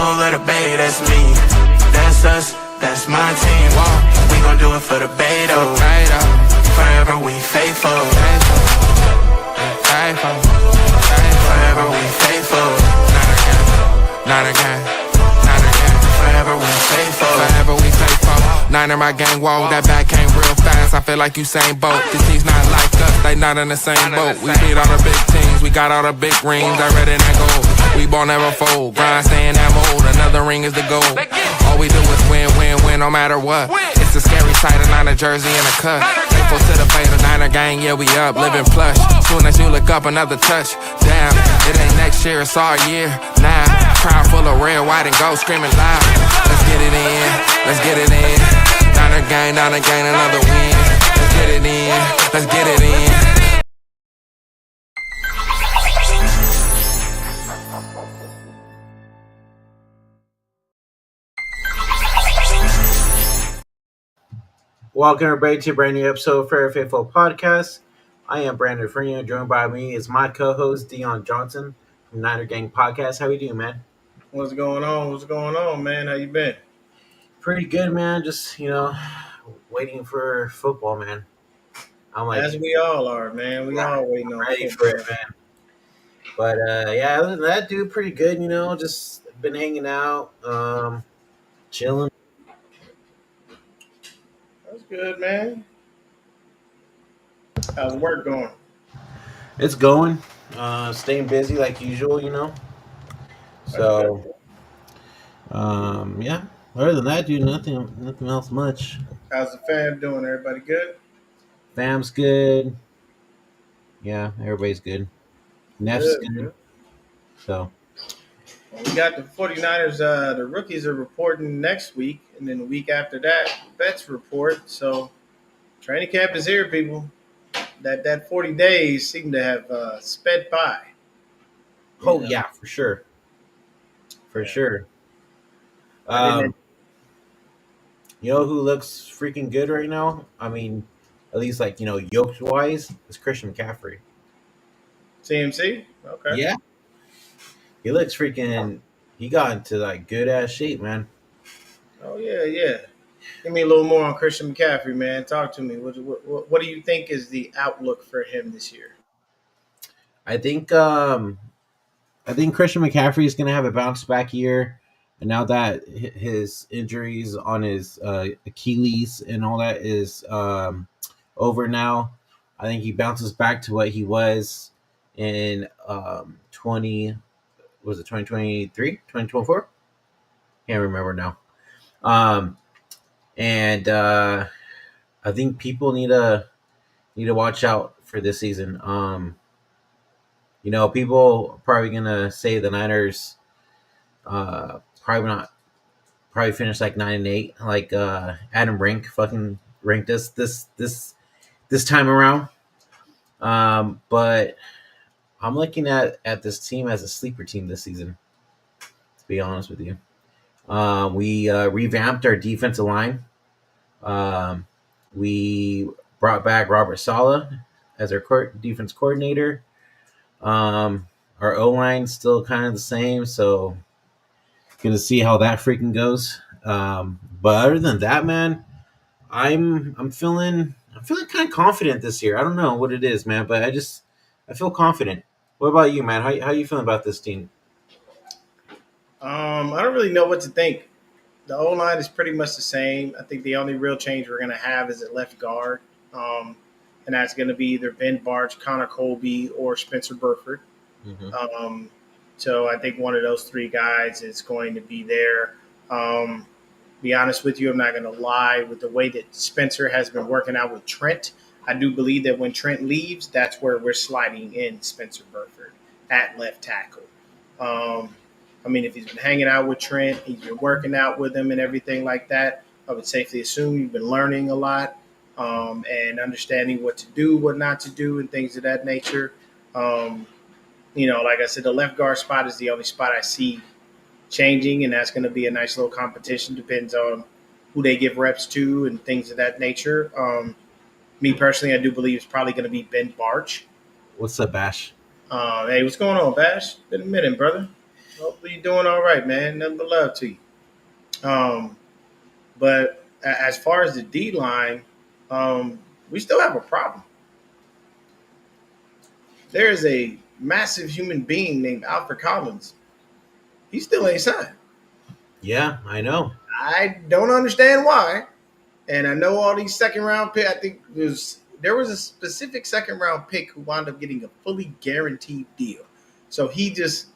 soul of the bay, that's me. That's us, that's my team. We gon' do it for the bay though. Forever we faithful. Forever we faithful. Not again. Forever we faithful. Forever we faithful. Niner my gang, whoa, that back came real fast. I feel like Usain Bolt. These teams not like us, they not in the same boat. We beat all the big teams, we got all the big rings. I read in that gold. We ball never fold, grind stay in that mold. Another ring is the goal. All we do is win, win, win, no matter what. It's a scary sight, a Niner jersey and a cut. Faithful to the fate, the Niner gang, yeah we up, living plush. Soon as you look up, another touch. Damn, it ain't next year, it's our year. Now, crowd full of red, white, and gold, screaming loud. Let's get it in, let's get it in. Niner gang, another win. Let's get it in, let's get it in. Welcome everybody to a brand new episode of Fair Faithful Podcast. I am Brandon Freno. Joined by me is my co-host Dion Johnson from Niner Gang Podcast. How you doing, man? What's going on? What's going on, man? How you been? Pretty good, man. Just waiting for football, man. I'm like, as we all are, man. We all waiting on ready football. for it, man. But yeah, other than that, dude, pretty good. Just been hanging out, chilling. That's good, man. How's work going? It's going, staying busy like usual, So, yeah. Other than that, dude, nothing else much. How's the fam doing? Everybody good? Fam's good. Yeah, everybody's good. Neff's good. So, Well, we got the 49ers. The rookies are reporting next week, and then the week after that, vets report. So, training camp is here, people. That 40 days seem to have sped by. oh yeah, for sure. For sure. You know who looks freaking good right now? I mean, at least yoked wise, is Christian McCaffrey. CMC? Okay. Yeah. He looks freaking. He got into good ass shape, man. Oh yeah. Give me a little more on Christian McCaffrey, man. Talk to me. What do you think is the outlook for him this year? I think Christian McCaffrey is gonna have a bounce back year, and now that his injuries on his Achilles and all that is over now, I think he bounces back to what he was in 2023, 2024? Can't remember now. And I think people need to watch out for this season. People are probably gonna say the Niners probably finish like 9-8, like Adam Rank fucking ranked us this time around. But I'm looking at this team as a sleeper team this season, to be honest with you. We revamped our defensive line. We brought back Robert Saleh as our defense coordinator. Our O-line's still kind of the same, so gonna see how that freaking goes. But other than that, man, I'm feeling kind of confident this year. I don't know what it is, man, but I feel confident. What about you, man? How you feeling about this team? I don't really know what to think. The O-line is pretty much the same. I think the only real change we're going to have is at left guard. And that's going to be either Ben Barch, Connor Colby, or Spencer Burford. Mm-hmm. So I think one of those three guys is going to be there. Be honest with you, I'm not going to lie. With the way that Spencer has been working out with Trent, I do believe that when Trent leaves, that's where we're sliding in Spencer Burford at left tackle. If he's been hanging out with Trent, he's been working out with him and everything like that, I would safely assume you've been learning a lot and understanding what to do, what not to do, and things of that nature. Like I said, the left guard spot is the only spot I see changing, and that's going to be a nice little competition. Depends on who they give reps to and things of that nature. Me personally, I do believe it's probably going to be Ben Barch. What's up, Bash? Hey, what's going on, Bash? Been a minute, brother. Hopefully you're doing all right, man. Nothing but love to you. Um, but as far as the D line, we still have a problem. There is a massive human being named Alfred Collins. He still ain't signed. Yeah, I know. I don't understand why. And I know all these second round pick. I think there was a specific second round pick who wound up getting a fully guaranteed deal. So he just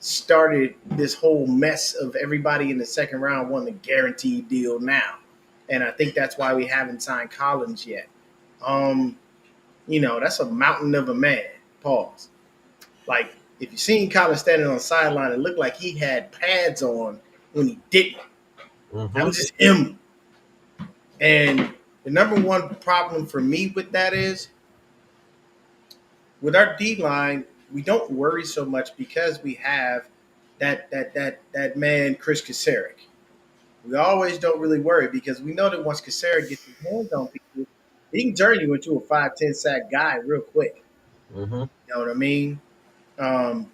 started this whole mess of everybody in the second round wanting a guaranteed deal now. And I think that's why we haven't signed Collins yet. Um, that's a mountain of a man. Pause. Like, if you seen Collins standing on the sideline, it looked like he had pads on when he didn't. That Hmm. was just him. And the number one problem for me with that is with our D line, we don't worry so much because we have that man Chris Kasarik. We always don't really worry because we know that once Kasarik gets his hands on people, he can turn you into a 5'10" sack guy real quick. Hmm. You know what I mean?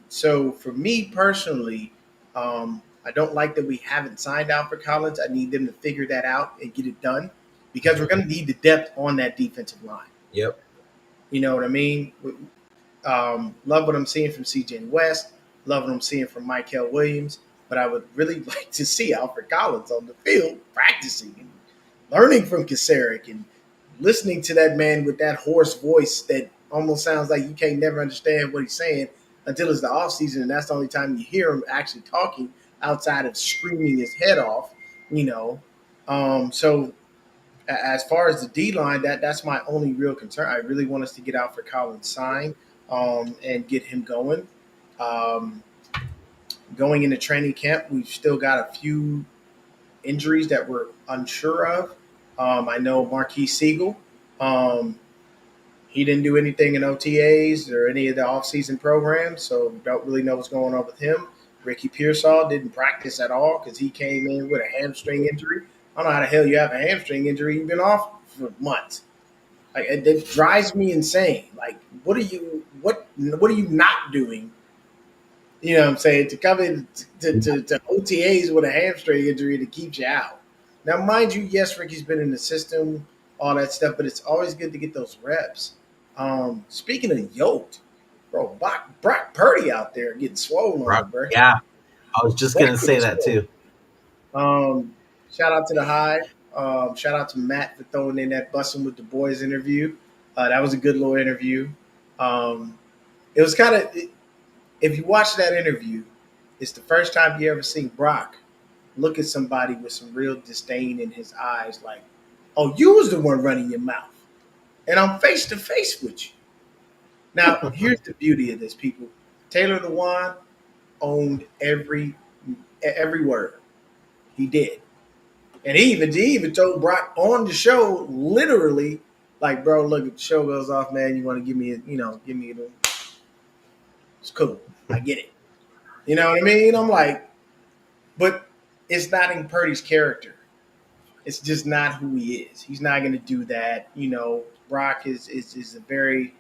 So for me personally, I don't like that we haven't signed out for Collins. I need them to figure that out and get it done because we're going to need the depth on that defensive line. Yep. You know what I mean? Love what I'm seeing from CJ West. Love what I'm seeing from Michael Williams. But I would really like to see Alfred Collins on the field practicing and learning from Kasarik and listening to that man with that hoarse voice that almost sounds like you can't never understand what he's saying until it's the offseason, and that's the only time you hear him actually talking outside of screaming his head off, you know. So as far as the D line, that's my only real concern. I really want us to get out for Collins sign and get him going. Um, Going into training camp, we've still got a few injuries that we're unsure of. I know Marquis Siegel. Um, he didn't do anything in OTAs or any of the offseason programs, so don't really know what's going on with him. Ricky Pearsall didn't practice at all because he came in with a hamstring injury. I don't know how the hell you have a hamstring injury. You've been off for months. Like it drives me insane. Like, what are you not doing? You know what I'm saying? To come in to OTAs with a hamstring injury that keeps you out. Now, mind you, yes, Ricky's been in the system, all that stuff, but it's always good to get those reps. Speaking of yoked, bro, Brock Purdy out there getting swollen on, bro. Yeah, I was just gonna say that too. Um, Shout out to the Hive. Shout out to Matt for throwing in that Bussin' with the Boys interview. That was a good little interview. Um, it was kind of, if you watch that interview, it's the first time you ever seen Brock look at somebody with some real disdain in his eyes, like, oh, you was the one running your mouth. And I'm face to face with you. Now, here's the beauty of this, people. Taylor Lewan owned every word. He did. And he even told Brock on the show, literally, like, bro, look, if the show goes off, man, you want to give me it's cool. I get it. You know what I mean? I'm like, but it's not in Purdy's character. It's just not who he is. He's not going to do that. Brock is a very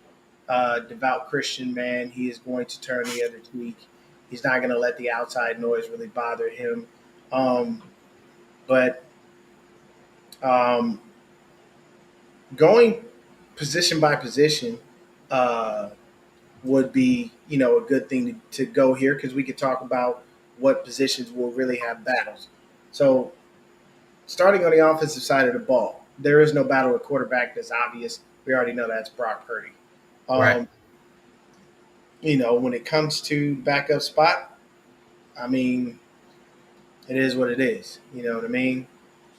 devout Christian man. He is going to turn the other cheek. He's not going to let the outside noise really bother him. But um, going position by position would be, a good thing to go here because we could talk about what positions will really have battles. So, starting on the offensive side of the ball, there is no battle at quarterback that's obvious. We already know that's Brock Purdy. Right. When it comes to backup spot, I mean, it is what it is. You know what I mean?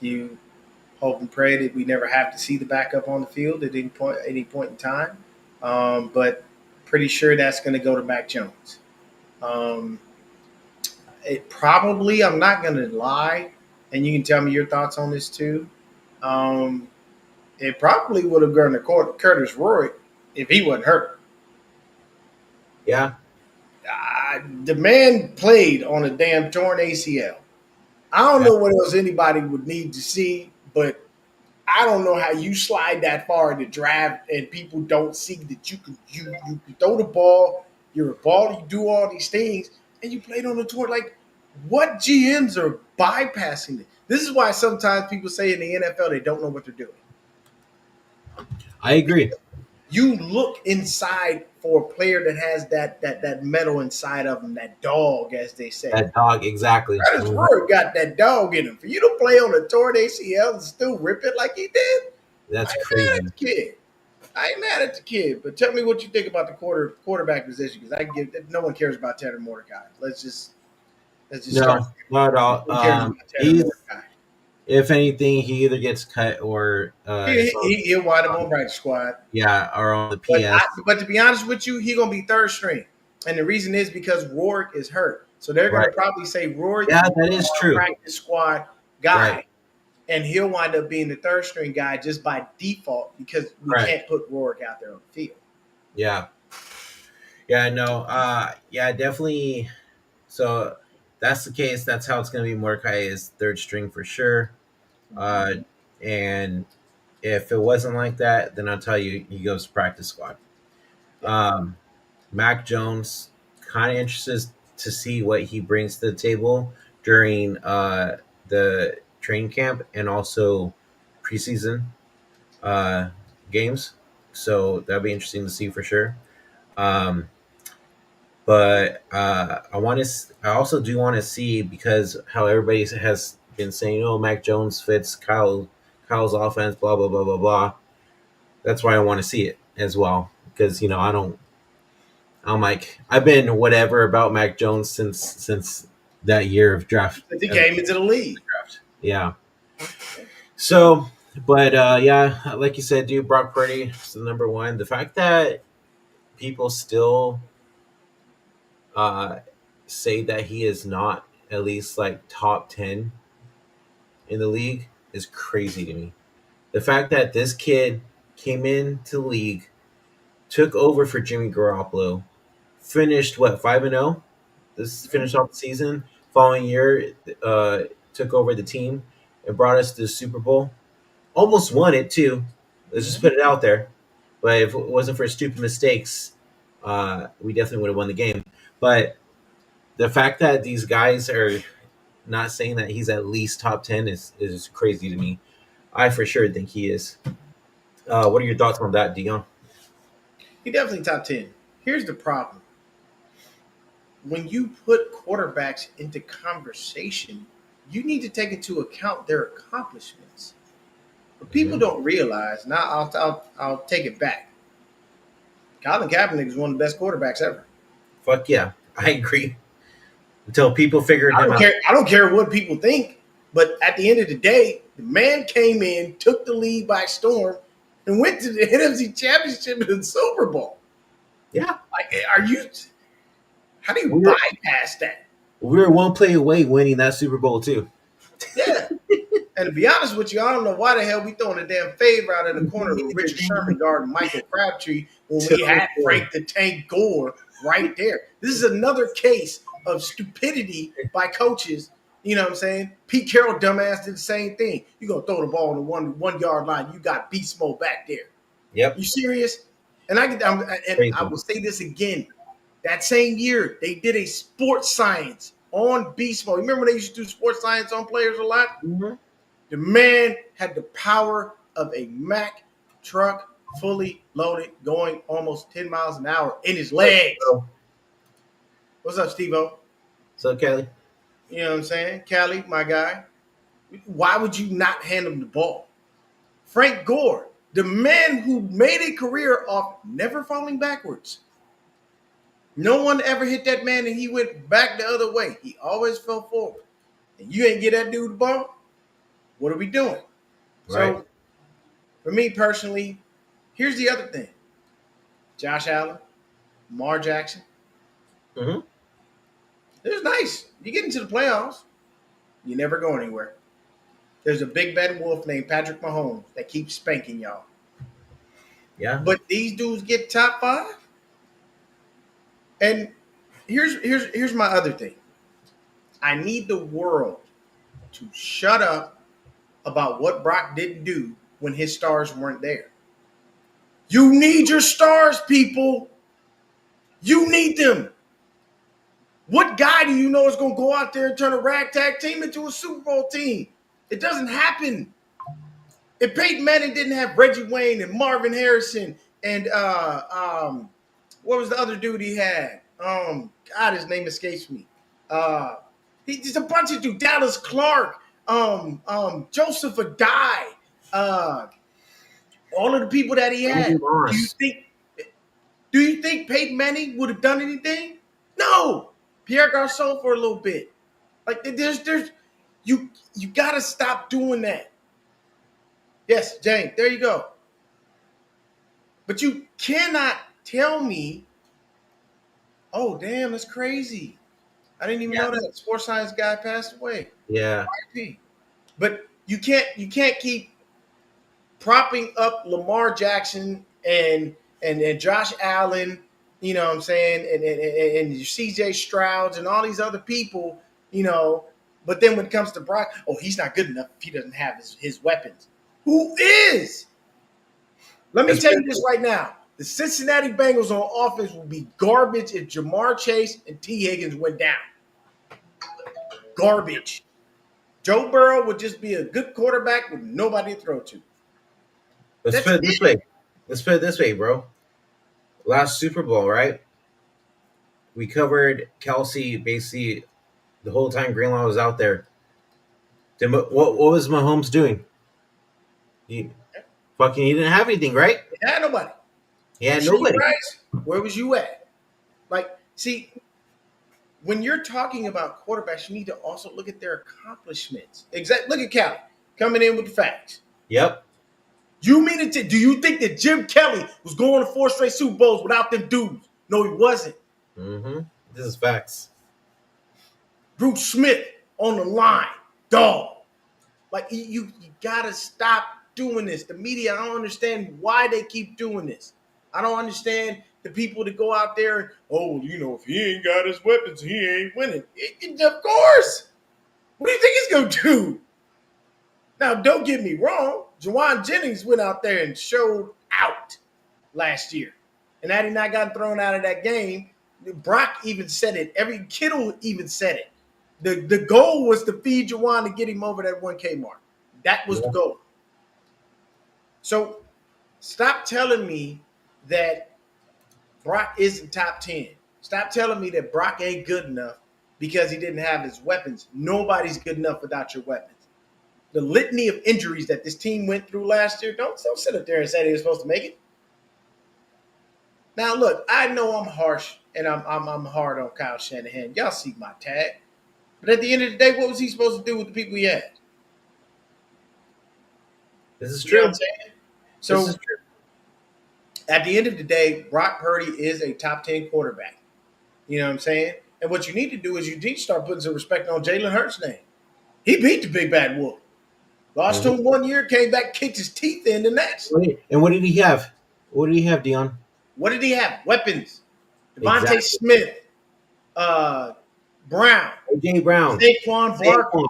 You hope and pray that we never have to see the backup on the field at any point in time. But pretty sure that's going to go to Mac Jones. It probably, I'm not going to lie, and you can tell me your thoughts on this too. Um, it probably would have gone to Curtis Roy if he wasn't hurt. Yeah. The man played on a damn torn ACL. I don't know what else anybody would need to see, but I don't know how you slide that far in the draft and people don't see that you can throw the ball, you're a baller, you do all these things, and you played on the tour. Like, what GMs are bypassing it? This is why sometimes people say in the NFL they don't know what they're doing. I agree. You look inside for a player that has that metal inside of them, that dog, as they say. That dog, exactly. Curtis Roy got that dog in him. For you to play on a torn ACL and still rip it like he did, That's I ain't crazy. mad at the kid. I ain't mad at the kid. But tell me what you think about the quarterback position, because no one cares about Tanner Mordecai. Let's just No, start. not at all. No one cares about Tanner Mordecai. If anything, he either gets cut or He'll wind up on practice squad. yeah, or on the PS. But to be honest with you, he's gonna be third string, and the reason is because Rourke is hurt, so they're gonna Right. probably say Rourke, Yeah, that is true. practice squad guy, Right. and he'll wind up being the third string guy just by default because we Right. can't put Rourke out there on the field. Yeah. Yeah, no. Yeah, definitely. So that's the case. That's how it's going to be. Mordecai is third string for sure. And if it wasn't like that, then I'll tell you, he goes to practice squad. Mac Jones, kind of interested to see what he brings to the table during the training camp and also preseason games. So that'll be interesting to see for sure. But I also do want to see, because how everybody has been saying, oh, Mac Jones fits Kyle's offense, blah blah blah blah blah. That's why I want to see it as well, because I'm like, I've been whatever about Mac Jones since that year of draft. He came into the league. Yeah. So, but yeah, like you said, dude, Brock Purdy is the number one. The fact that people still say that he is not at least like top 10 in the league is crazy to me. The fact that this kid came into the league, took over for Jimmy Garoppolo, finished what, 5-0? This finished off the season. Following year, took over the team and brought us to the Super Bowl. Almost won it too. Let's just put it out there. But if it wasn't for stupid mistakes, we definitely would have won the game. But the fact that these guys are not saying that he's at least top 10 is crazy to me. I for sure think he is. What are your thoughts on that, Dion? He definitely top 10. Here's the problem. When you put quarterbacks into conversation, you need to take into account their accomplishments. But people don't realize. Now I'll take it back. Colin Kaepernick is one of the best quarterbacks ever. Fuck yeah, I agree. Until people figured him out. I don't care what people think, but at the end of the day, the man came in, took the lead by storm, and went to the NFC Championship and the Super Bowl. Yeah. Like, how do you bypass that? We were one play away winning that Super Bowl too. Yeah. And to be honest with you, I don't know why the hell we throwing a damn fade out in the corner with Richard Sherman guarding Michael Crabtree when we had Frank the Tank Gore right there. This is another case of stupidity by coaches. You know what I'm saying? Pete Carroll, dumbass, did the same thing. You're going to throw the ball on the 1 yard line. You got beast mode back there. Yep. You serious? And I will say this again. That same year, they did a sports science on beast mode. Remember when they used to do sports science on players a lot? Mm-hmm. The man had the power of a Mack truck, fully loaded, going almost 10 miles an hour in his legs. What's up, Steve-O? So, Kelly? You know what I'm saying? Callie, my guy. Why would you not hand him the ball? Frank Gore, the man who made a career off never falling backwards. No one ever hit that man and he went back the other way. He always fell forward. And you ain't get that dude the ball? What are we doing? Right. So, for me personally, here's the other thing. Josh Allen, Lamar Jackson. Mm-hmm. It was nice. You get into the playoffs, you never go anywhere. There's a big bad wolf named Patrick Mahomes that keeps spanking y'all. Yeah. But these dudes get top 5. And here's my other thing. I need the world to shut up about what Brock didn't do when his stars weren't there. You need your stars, people. You need them. What guy do you know is going to go out there and turn a ragtag team into a Super Bowl team? It doesn't happen. If Peyton Manning didn't have Reggie Wayne and Marvin Harrison and what was the other dude he had? God, his name escapes me. He's a bunch of dudes. Dallas Clark, Joseph Adai, all of the people that he had. Do you think Peyton Manning would have done anything? No. Pierre Garçon for a little bit. Like there's you gotta stop doing that. Yes, Jane, there you go. But you cannot tell me, oh damn, that's crazy. I didn't even know that sports science guy passed away. Yeah. But you can't keep propping up Lamar Jackson and Josh Allen, you know what I'm saying, and CJ Strouds and all these other people, you know, but then when it comes to Brock, oh, he's not good enough if he doesn't have his weapons. Who is? Let me tell you this right now. The Cincinnati Bengals on offense will be garbage if Jamar Chase and T. Higgins went down. Garbage. Joe Burrow would just be a good quarterback with nobody to throw to. Let's put it this way, bro. Last Super Bowl, right? We covered Kelsey basically the whole time Greenlaw was out there. Then what was Mahomes doing? He didn't have anything, right? He had nobody. He had nobody. Where was you at? Like, see, when you're talking about quarterbacks, you need to also look at their accomplishments. Look at Kelly coming in with the facts. Yep. Do you think that Jim Kelly was going to 4 straight Super Bowls without them dudes? No, he wasn't. Mm-hmm. This is facts. Bruce Smith on the line, dog. Like you gotta stop doing this. The media, I don't understand why they keep doing this. I don't understand the people that go out there and, oh, you know, if he ain't got his weapons, he ain't winning. Of course. What do you think he's gonna do? Now, don't get me wrong. Juwan Jennings went out there and showed out last year. And had he not gotten thrown out of that game, Brock even said it. Every Kittle even said it. The goal was to feed Juwan to get him over that 1K mark. That was the goal. So stop telling me that Brock isn't top 10. Stop telling me that Brock ain't good enough because he didn't have his weapons. Nobody's good enough without your weapons. The litany of injuries that this team went through last year, don't sit up there and say they were supposed to make it. Now, look, I know I'm harsh and I'm hard on Kyle Shanahan. Y'all see my tag. But at the end of the day, what was he supposed to do with the people he had? This is true. You know what I'm saying? So, at the end of the day, Brock Purdy is a top 10 quarterback. You know what I'm saying? And what you need to do is you need to start putting some respect on Jalen Hurts' name. He beat the big bad wolf. Lost to him 1 year, came back, kicked his teeth in the next. And what did he have? What did he have, Dion? What did he have? Weapons. Devontae Smith, Brown, A.J. Brown, Saquon Barkley.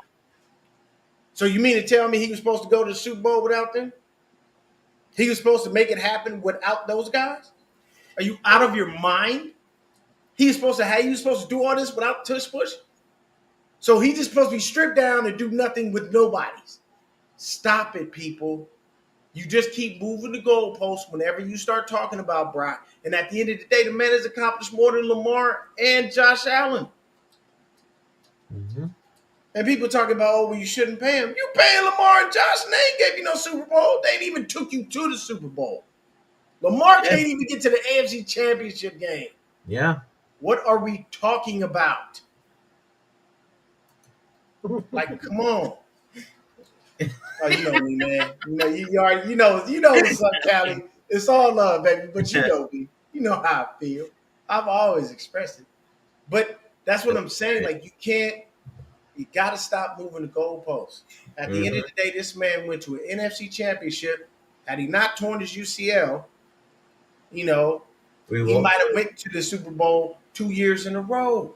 So you mean to tell me he was supposed to go to the Super Bowl without them? He was supposed to make it happen without those guys? Are you out of your mind? He was supposed to do all this without tush push? So he's just supposed to be stripped down and do nothing with nobody's. Stop it, people. You just keep moving the goalposts whenever you start talking about Brock. And at the end of the day, the man has accomplished more than Lamar and Josh Allen. Mm-hmm. And people talking about, oh, well, you shouldn't pay him. You paying Lamar and Josh, and they ain't gave you no Super Bowl. They ain't even took you to the Super Bowl. Lamar can't even get to the AFC Championship game. Yeah. What are we talking about? Like, come on. Oh, you know me, man. You know what's up, Callie. It's all love, baby. But you know me. You know how I feel. I've always expressed it. But that's what I'm saying. Like, you got to stop moving the goalposts. At the end of the day, this man went to an NFC Championship. Had he not torn his UCL, he might have went to the Super Bowl 2 years in a row.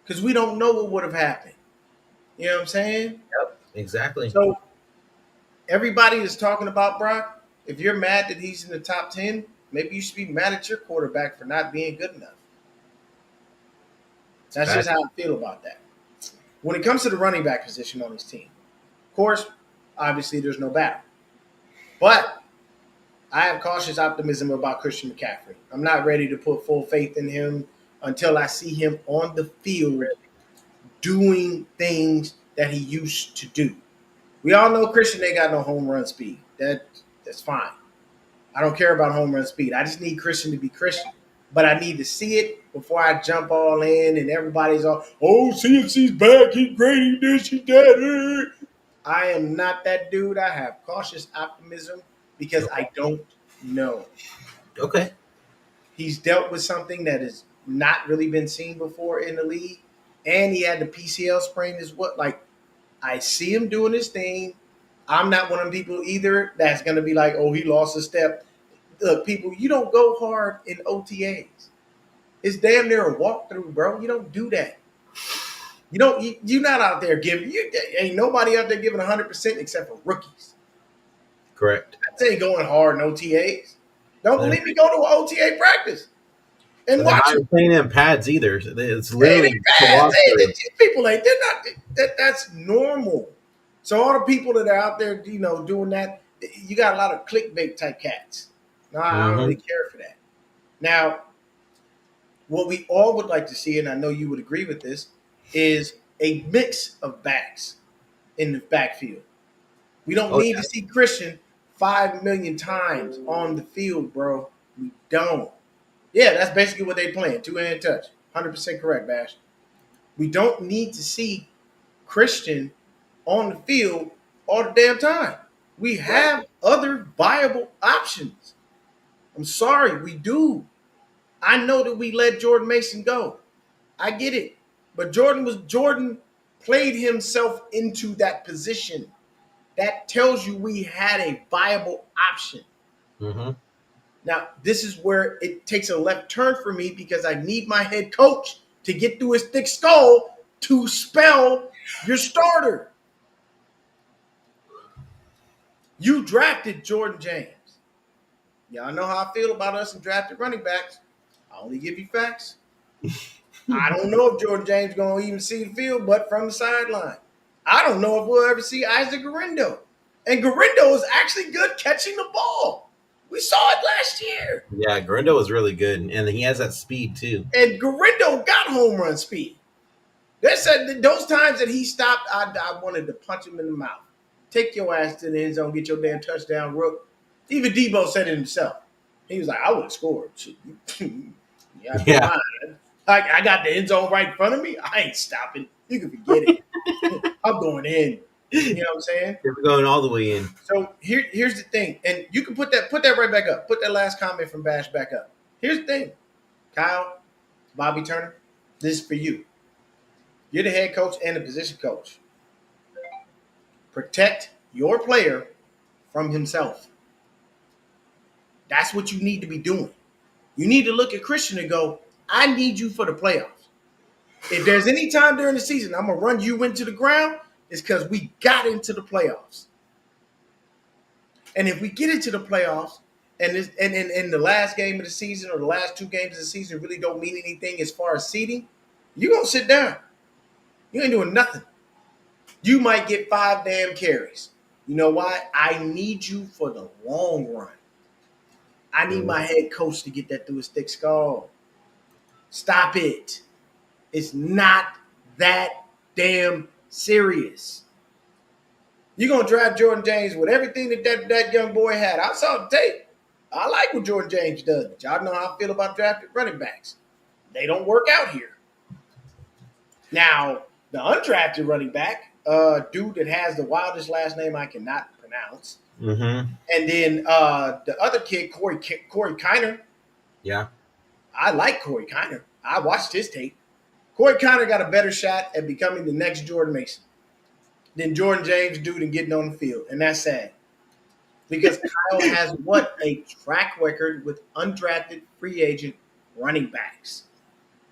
Because we don't know what would have happened. You know what I'm saying? Yep, exactly. So everybody is talking about Brock. If you're mad that he's in the top 10, maybe you should be mad at your quarterback for not being good enough. That's just how I feel about that. When it comes to the running back position on his team, of course, obviously there's no battle. But I have cautious optimism about Christian McCaffrey. I'm not ready to put full faith in him until I see him on the field doing things that he used to do. We all know Christian ain't got no home run speed. That's fine. I don't care about home run speed. I just need Christian to be Christian. But I need to see it before I jump all in and everybody's all, oh, CMC's back, he's great, he this, he that. I am not that dude. I have cautious optimism because I don't know. Okay. He's dealt with something that has not really been seen before in the league. And he had the PCL sprain as well. Like, I see him doing his thing. I'm not one of them people either that's going to be like, oh, he lost a step. Look, people, you don't go hard in OTAs. It's damn near a walkthrough, bro. You don't do that. You're not out there giving. Ain't nobody out there giving 100% except for rookies. Correct. That ain't going hard in OTAs. Don't believe me? Go to an OTA practice and watch it. They're not playing in pads either. It's literally people ain't. They're not. That's normal. So all the people that are out there, doing that, you got a lot of clickbait type cats. No, I don't really care for that. Now, what we all would like to see, and I know you would agree with this, is a mix of backs in the backfield. We don't need to see Christian 5 million times on the field, bro. We don't. Yeah, that's basically what they playing. 2-hand touch. 100% correct, Bash. We don't need to see Christian on the field all the damn time. We have other viable options. I'm sorry, we do. I know that we let Jordan Mason go. I get it. But Jordan played himself into that position. That tells you we had a viable option. Mm-hmm. Now, this is where it takes a left turn for me because I need my head coach to get through his thick skull to spell your starter. You drafted Jordan James. Y'all know how I feel about us and drafted running backs. I only give you facts. I don't know if Jordan James is going to even see the field, but from the sideline. I don't know if we'll ever see Isaac Garrindo. And Garrindo is actually good catching the ball. We saw it last year. Yeah, Garrindo was really good, and he has that speed too. And Garrindo got home run speed. They said those times that he stopped, I wanted to punch him in the mouth. Take your ass to the end zone, get your damn touchdown, Rook. Even Debo said it himself. He was like, I would have scored. Yeah. I got the end zone right in front of me. I ain't stopping. You can forget it. I'm going in. You know what I'm saying? We're going all the way in. So here's the thing. And you can put that right back up. Put that last comment from Bash back up. Here's the thing. Kyle, Bobby Turner, this is for you. You're the head coach and the position coach. Protect your player from himself. That's what you need to be doing. You need to look at Christian and go, I need you for the playoffs. If there's any time during the season I'm going to run you into the ground, it's because we got into the playoffs. And if we get into the playoffs and the last game of the season or the last 2 games of the season really don't mean anything as far as seeding, you're going to sit down. You ain't doing nothing. You might get 5 damn carries. You know why? I need you for the long run. I need my head coach to get that through his thick skull. Stop it. It's not that damn serious. You're going to draft Jordan James with everything that young boy had. I saw the tape. I like what Jordan James does. But y'all know how I feel about drafted running backs. They don't work out here. Now, the undrafted running back, dude that has the wildest last name I cannot pronounce. Mm-hmm. And then the other kid, Corey Kiner. Yeah. I like Corey Kiner. I watched his tape. Corey Kiner got a better shot at becoming the next Jordan Mason than Jordan James dude and getting on the field. And that's sad. Because Kyle has a track record with undrafted free agent running backs.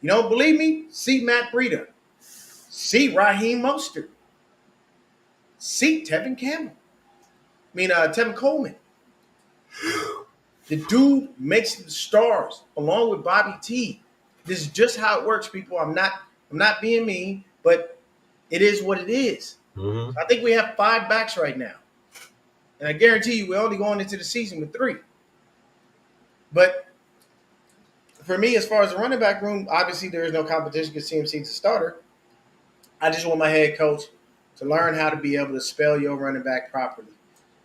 You don't believe me? See Matt Breida. See Raheem Mostert. See Tevin Coleman. The dude makes the stars along with Bobby T. This is just how it works, people. I'm not I'm not being mean, but it is what it is. Mm-hmm. I think we have 5 backs right now. And I guarantee you we're only going into the season with 3. But for me, as far as the running back room, obviously there is no competition because CMC is a starter. I just want my head coach to learn how to be able to spell your running back properly.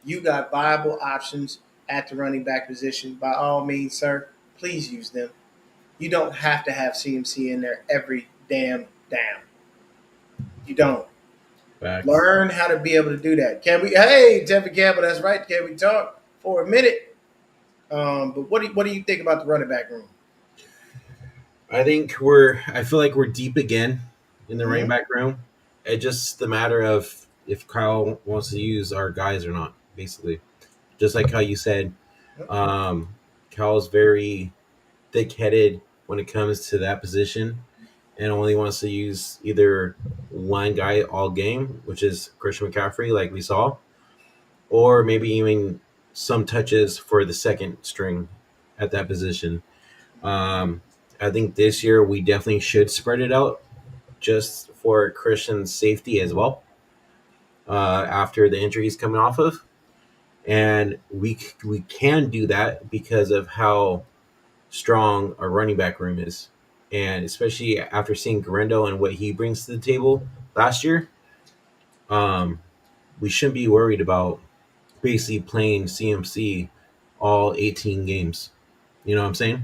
You got viable options at the running back position. By all means, sir, please use them. You don't have to have CMC in there every damn down. You don't. Facts. Learn how to be able to do that. Can we? Hey, Tevin Campbell, that's right. Can we talk for a minute? But what do you think about the running back room? I feel like we're deep again in the running back room. It's just the matter of if Kyle wants to use our guys or not, basically. Just like how you said, Kyle's very thick-headed when it comes to that position and only wants to use either one guy all game, which is Christian McCaffrey, like we saw, or maybe even some touches for the second string at that position. I think this year we definitely should spread it out just for Christian's safety as well after the injury he's coming off of. And we can do that because of how strong our running back room is. And especially after seeing Garendo and what he brings to the table last year, we shouldn't be worried about basically playing CMC all 18 games. You know what I'm saying?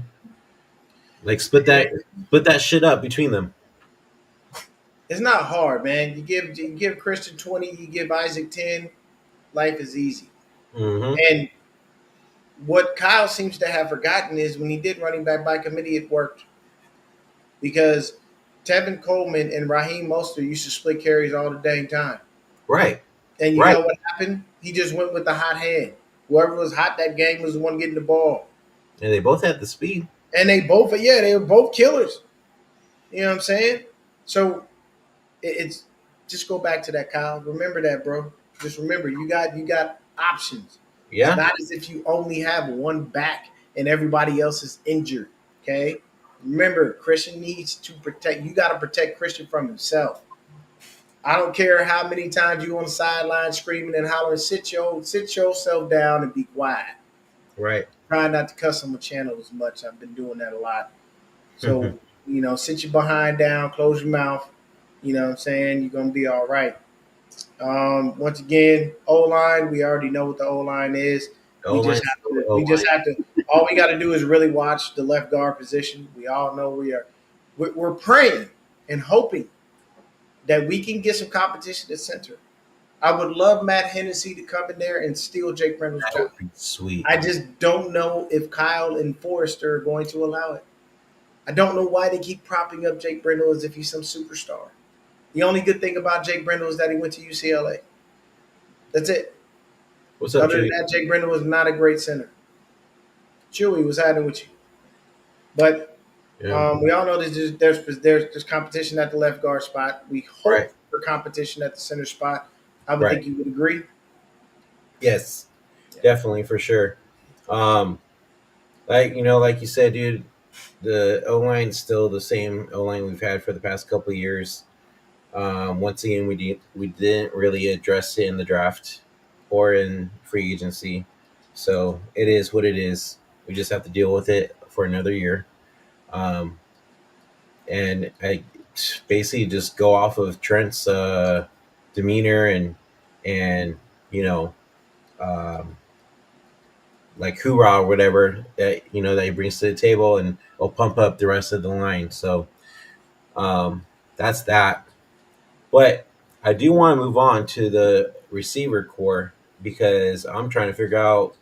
Like split that shit up between them. It's not hard, man. You give Christian 20, you give Isaac 10. Life is easy. Mm-hmm. And what Kyle seems to have forgotten is when he did running back by committee, it worked. Because Tevin Coleman and Raheem Mostert used to split carries all the dang time. Right. And you know what happened? He just went with the hot hand. Whoever was hot that game was the one getting the ball. And they both had the speed. And they were both killers. You know what I'm saying? So it's just go back to that, Kyle. Remember that, bro. Just remember, you got options. Yeah. It's not as if you only have one back and everybody else is injured. Okay. Remember, Christian needs to protect. You got to protect Christian from himself. I don't care how many times you on the sideline screaming and hollering, sit yourself down and be quiet. Right. Try not to cuss on the channel as much. I've been doing that a lot. So, sit your behind down, close your mouth. You know what I'm saying? You're going to be all right. Once again, O-line, we already know what the O-line is. We just have to, all we got to do is really watch the left guard position. We all know we're praying and hoping that we can get some competition at center. I would love Matt Hennessy to come in there and steal Jake Brendel's job. Sweet. I just don't know if Kyle and Forrester are going to allow it. I don't know why they keep propping up Jake Brendel as if he's some superstar. The only good thing about Jake Brendel is that he went to UCLA. That's it. What's up, Other than that, Jake Brendel was not a great center. Chewy was hiding with you. But we all know there's competition at the left guard spot. We hope for competition at the center spot. I would think you would agree. Yes, definitely, for sure. Like you said, dude, the O-line's still the same O-line we've had for the past couple of years. Once again, we didn't really address it in the draft or in free agency, so it is what it is. We just have to deal with it for another year, and I basically just go off of Trent's demeanor and like hoorah or whatever that that he brings to the table, and will pump up the rest of the line. So that's that. But I do want to move on to the receiver core because I'm trying to figure out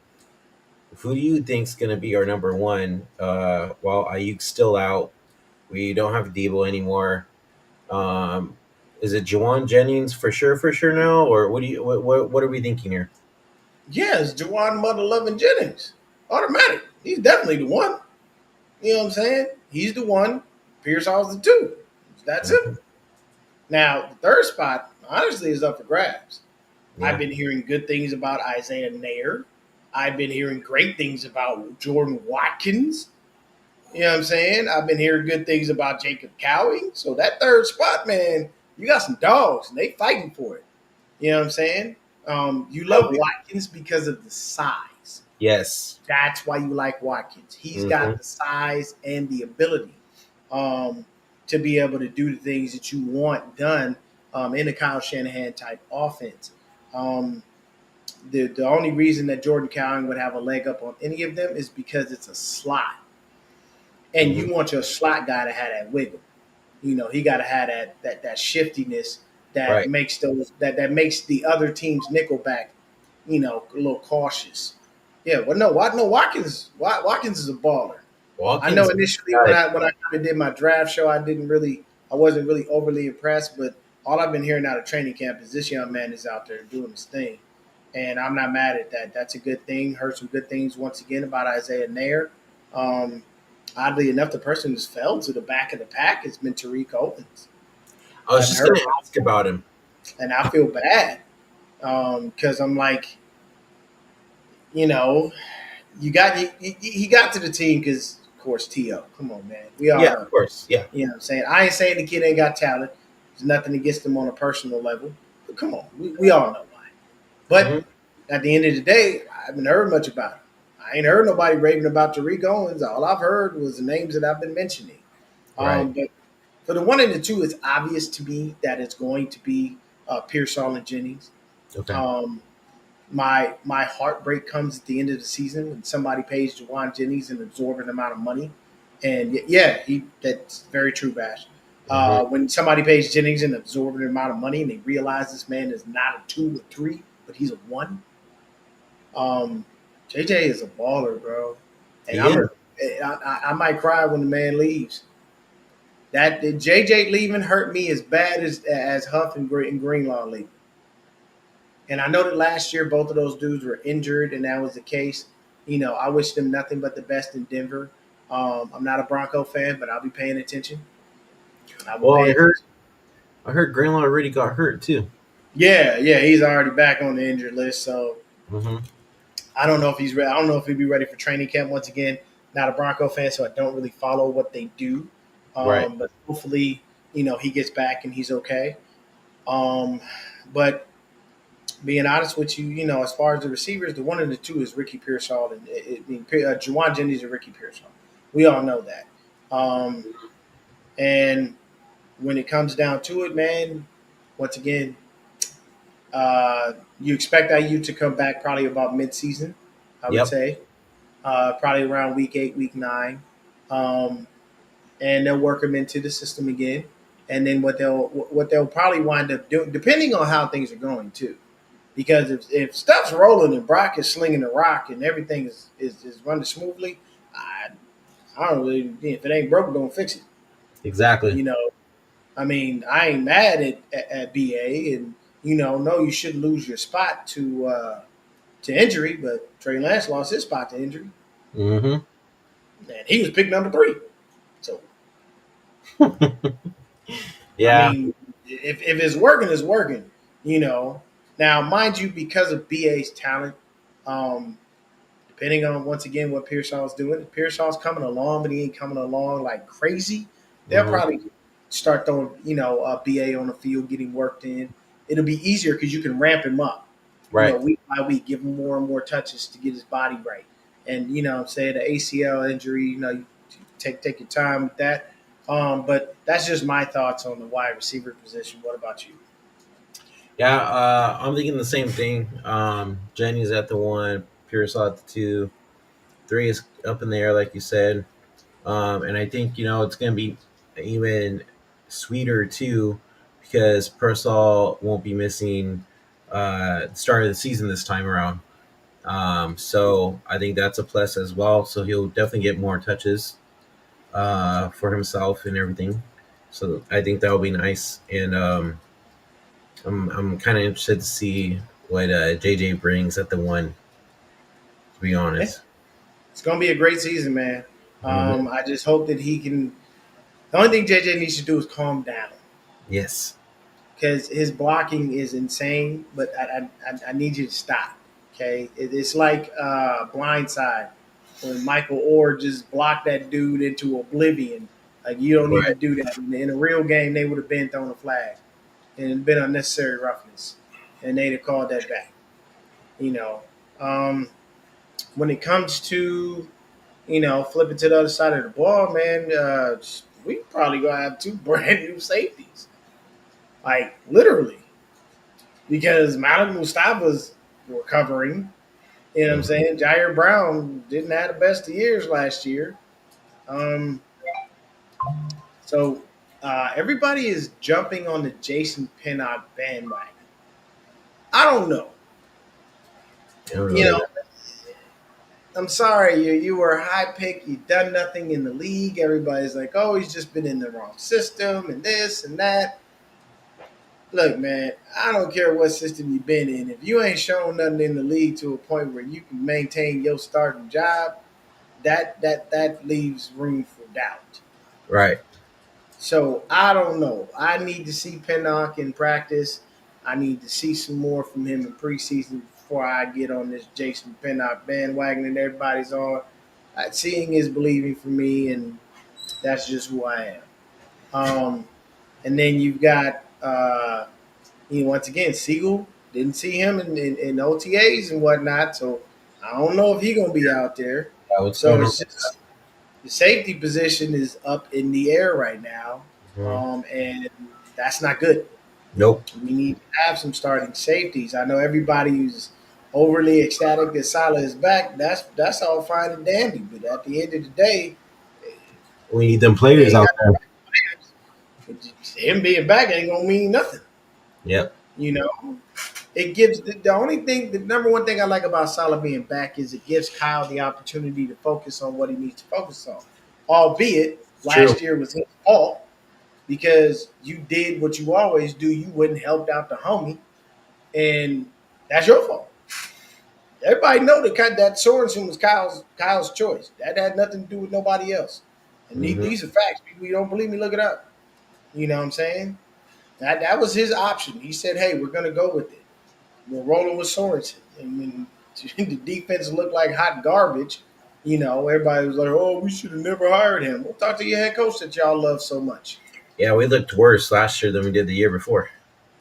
who do you think is going to be our number one while Ayuk's still out. We don't have Debo anymore. Is it Juwan Jennings for sure now, or what are we thinking here? Yes, Juwan Mother Loving Jennings. Automatic. He's definitely the one. You know what I'm saying? He's the one. Pierce Hall's the two. That's it. Now, the third spot, honestly, is up for grabs. Yeah. I've been hearing good things about Isaiah Nair. I've been hearing great things about Jordan Watkins. You know what I'm saying? I've been hearing good things about Jacob Cowing. So that third spot, man, you got some dogs and they fighting for it. You know what I'm saying? You love Watkins because of the size. Yes. That's why you like Watkins. He's Mm-hmm. got the size and the ability um, to be able to do the things that you want done in a Kyle Shanahan type offense. Um, the only reason that Jordan Cowing would have a leg up on any of them is because it's a slot, and Mm-hmm. you want your slot guy to have that wiggle. You know, he got to have that shiftiness that Right. makes that makes the other team's nickelback, a little cautious. Yeah, well, no, Watkins is a baller. I know Watkins initially got when it. I kind of did my draft show, I wasn't really overly impressed, but all I've been hearing out of training camp is this young man is out there doing his thing, and I'm not mad at that. That's a good thing. Heard some good things once again about Isaiah Nair. Um, Oddly enough, the person who's fell to the back of the pack has been Tariq Owens. I I was haven't just heard, gonna ask about him. and I feel bad because I'm like, you know, he got to the team because, of course, T.O. Come on, man. We all Yeah, know. of course. Yeah. You know what I'm saying? I ain't saying the kid ain't got talent. There's nothing against him on a personal level. But come on, we all know why. Hmm. But at the end of the day, I haven't heard much about him. I ain't heard nobody raving about Tariq Owens. All I've heard was the names that I've been mentioning. Right. But for the one and the two, it's obvious to me that it's going to be Pearsall and Jennings. Okay. Um, my heartbreak comes at the end of the season when somebody pays Jawan Jennings an absorbent amount of money, and yeah, that's very true, Bash. Hmm. When somebody pays Jennings an absorbent amount of money and they realize this man is not a 2 or 3, but he's a 1. Um, JJ is a baller, bro, and He is. I might cry when the man leaves. That the JJ leaving hurt me as bad as Huff and Greenlaw leaving. And I know that last year both of those dudes were injured, and that was the case. I wish them nothing but the best in Denver. I'm not a Bronco fan, but I'll be paying attention. I will Well, pay attention. I heard Greenlaw already got hurt too. Yeah, he's already back on the injured list. So Hmm. I don't know if he's ready. I don't know if he'll be ready for training camp once again. Not a Bronco fan, so I don't really follow what they do. Right. But hopefully, he gets back and he's okay. Um, but being honest with you, as far as the receivers, the one and the two is Ricky Pearsall and Juwan Jennings and Ricky Pearsall. We all know that. Um, and when it comes down to it, man, once again, you expect IU to come back probably about mid-season, I would Yep. say, probably around week 8, week 9, um, and they'll work them into the system again. And then what they'll probably wind up doing, depending on how things are going too. Because if stuff's rolling and Brock is slinging the rock and everything is running smoothly, I don't really, if it ain't broke, don't fix it. Exactly. You know, I mean, I ain't mad at BA, and no, you shouldn't lose your spot to injury, but Trey Lance lost his spot to injury, Hmm. and he was pick number 3. So I Yeah. mean, if it's working, it's working. Now mind you, because of BA's talent, um, depending on once again what Pearsall's doing. If Pearsall's coming along, but he ain't coming along like crazy, they'll Hmm. probably start throwing BA on the field, getting worked in. It'll be easier because you can ramp him up. Right. Week by week, give him more and more touches to get his body right. And say the ACL injury, you take your time with that. But that's just my thoughts on the wide receiver position. What about you? Yeah. I'm thinking the same thing. Jenny's at the 1, Pearsall at the 2, 3 is up in the air, like you said. And I think it's going to be even sweeter too because Pearsall won't be missing the start of the season this time around. So I think that's a plus as well. So he'll definitely get more touches for himself and everything. So I think that will be nice. And I'm kind of interested to see what JJ brings at the 1. To be Yeah, honest. it's gonna be a great season, man. Hmm. I just hope that he can. The only thing JJ needs to do is calm down Yes. because his blocking is insane. But I need you to stop. Okay, it's like Blindside. when Michael Orr just blocked that dude into oblivion. Like you don't need to Right. do that. In a real game, they would have been thrown a flag and been unnecessary roughness, and they'd have called that back. You know, um, when it comes to flipping to the other side of the ball, man, we probably gonna have two brand new safeties, like literally, because Malik Mustafa's recovering. You know what I'm Mhm. saying? Jair Brown didn't have the best of years last year. Um, so everybody is jumping on the Jason Pinnock bandwagon. I don't know. I don't know You know, either. I'm sorry, you were a high pick. You've done nothing in the league. Everybody's like, oh, he's just been in the wrong system and this and that. Look, man, I don't care what system you've been in. If you ain't shown nothing in the league to a point where you can maintain your starting job, that leaves room for doubt. Right. So I don't know. I need to see Pinnock in practice. I need to see some more from him in preseason before I get on this Jason Pinnock bandwagon and everybody's on. Seeing is believing for me, and that's just who I am. And then you've got, once again, Siegel. Didn't see him in OTAs and whatnot, so I don't know if he's going to be out there. Yeah, what's So going on? it's just the safety position is up in the air right now, Mhm. and that's not good. Nope. We need to have some starting safeties. I know everybody who's overly ecstatic that Salah is back. That's all fine and dandy, but at the end of the day, We need them you players ain't out got there. him being back ain't gonna mean nothing. Yep. You know, it gives the only thing, the number one thing I like about Salah being back is it gives Kyle the opportunity to focus on what he needs to focus on. Albeit It's true. last year was his fault because you did what you always do. You wouldn't help out the homie, and that's your fault. Everybody know that Sorensen was Kyle's choice. That had nothing to do with nobody else. And Hmm. these are facts. People, you don't believe me? Look it up. You know what I'm saying? That was his option. He said, "Hey, we're gonna go with it. We're rolling with Sorensen." And when the defense looked like hot garbage, everybody was like, "Oh, we should have never hired him." Well, talk to your head coach that y'all love so much. Yeah, we looked worse last year than we did the year before.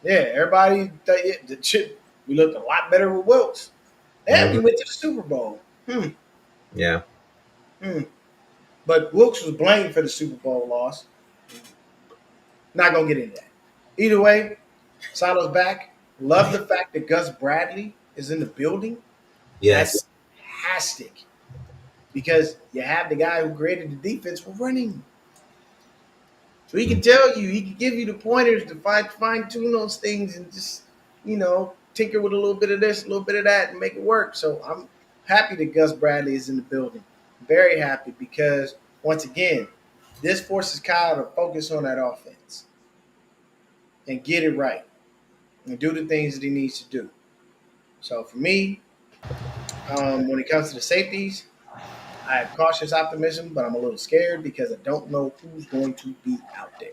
Yeah, everybody. We looked a lot better with Wilkes. And we Hmm. went to the Super Bowl. Hmm. Yeah. Hmm. But Wilkes was blamed for the Super Bowl loss. Not gonna get into that. Either way, Salah's back. Love the fact that Gus Bradley is in the building. That's Yes. fantastic because you have the guy who created the defense for running. So he can tell you, he can give you the pointers to fine tune those things and just, tinker with a little bit of this, a little bit of that, and make it work. So I'm happy that Gus Bradley is in the building. Very happy because once again, this forces Kyle to focus on that offense and get it right and do the things that he needs to do. So for me, when it comes to the safeties, I have cautious optimism, but I'm a little scared because I don't know who's going to be out there.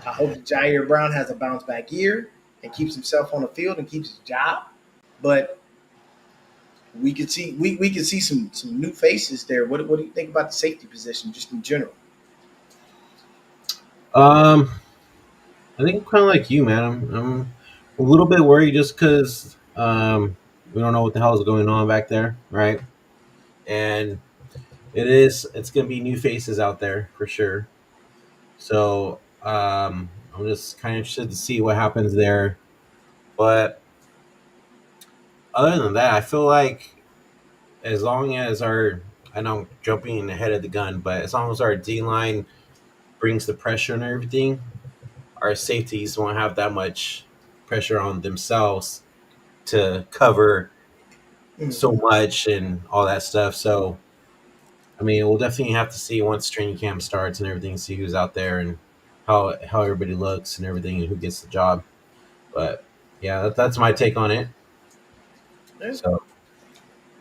I hope that Jair Brown has a bounce back year and keeps himself on the field and keeps his job. But we could see some new faces there. What do you think about the safety position just in general? Um, I think I'm kind of like you, man. I'm a little bit worried just because we don't know what the hell is going on back there, right? And it's gonna be new faces out there for sure. So I'm just kind of interested to see what happens there. But other than that, I feel like as long as I know I'm jumping ahead of the gun, but as long as our D line brings the pressure and everything, our safeties won't have that much pressure on themselves to cover so Mm-hmm. much and all that stuff. So, I mean, we'll definitely have to see once training camp starts and everything, see who's out there and how everybody looks and everything and who gets the job. But yeah, that's my take on it. So,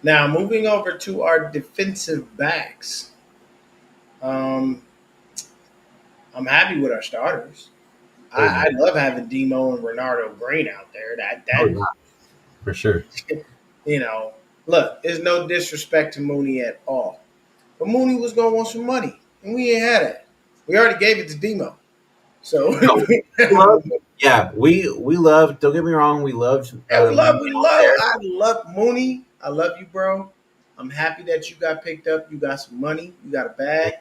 Now moving over to our defensive backs, um, I'm happy with our starters. oh yeah, I love having Demo and Renardo Green out there. That oh that yeah, for sure. you know, Look, there's no disrespect to Mooney at all. But Mooney was gonna want some money, and we ain't had it. We already gave it to Demo. So No, we love. Yeah, we love. Don't get me wrong. We loved. and we Out love. there. I love Mooney. I love you, bro. I'm happy that you got picked up. You got some money. You got a bag.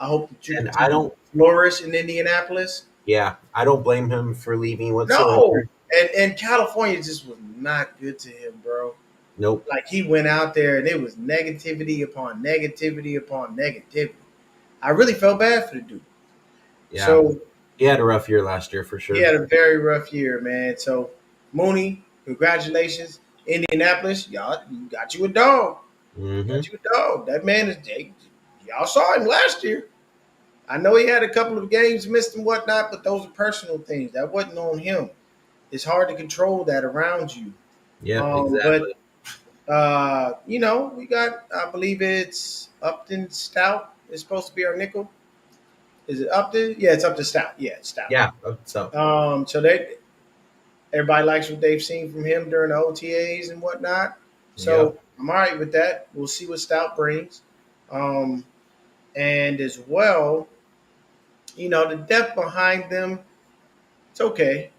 I hope that you And I continue to don't. flourish in Indianapolis. Yeah, I don't blame him for leaving No, whatsoever. and California just was not good to him, bro. Nope. Like he went out there and it was negativity upon negativity upon negativity. I really felt bad for the dude. Yeah, So he had a rough year last year for he sure. had a very rough year, man. So Mooney, congratulations, Indianapolis. Y'all you got you a dog. Hmm. Got you a dog. That man is. Y'all saw him last year. I know he had a couple of games missed and whatnot, but those are personal things. That wasn't on him. It's hard to control that around you. Yep, But exactly. we got. I believe it's Upton Stout. Is supposed to be our nickel. Is it Upton? Yeah, it's Upton Stout. Yeah, it's Stout. Yeah. So. So everybody likes what they've seen from him during the OTAs and whatnot. Yep. So I'm all right with that. We'll see what Stout brings. Um, and as well, the depth behind them, it's okay.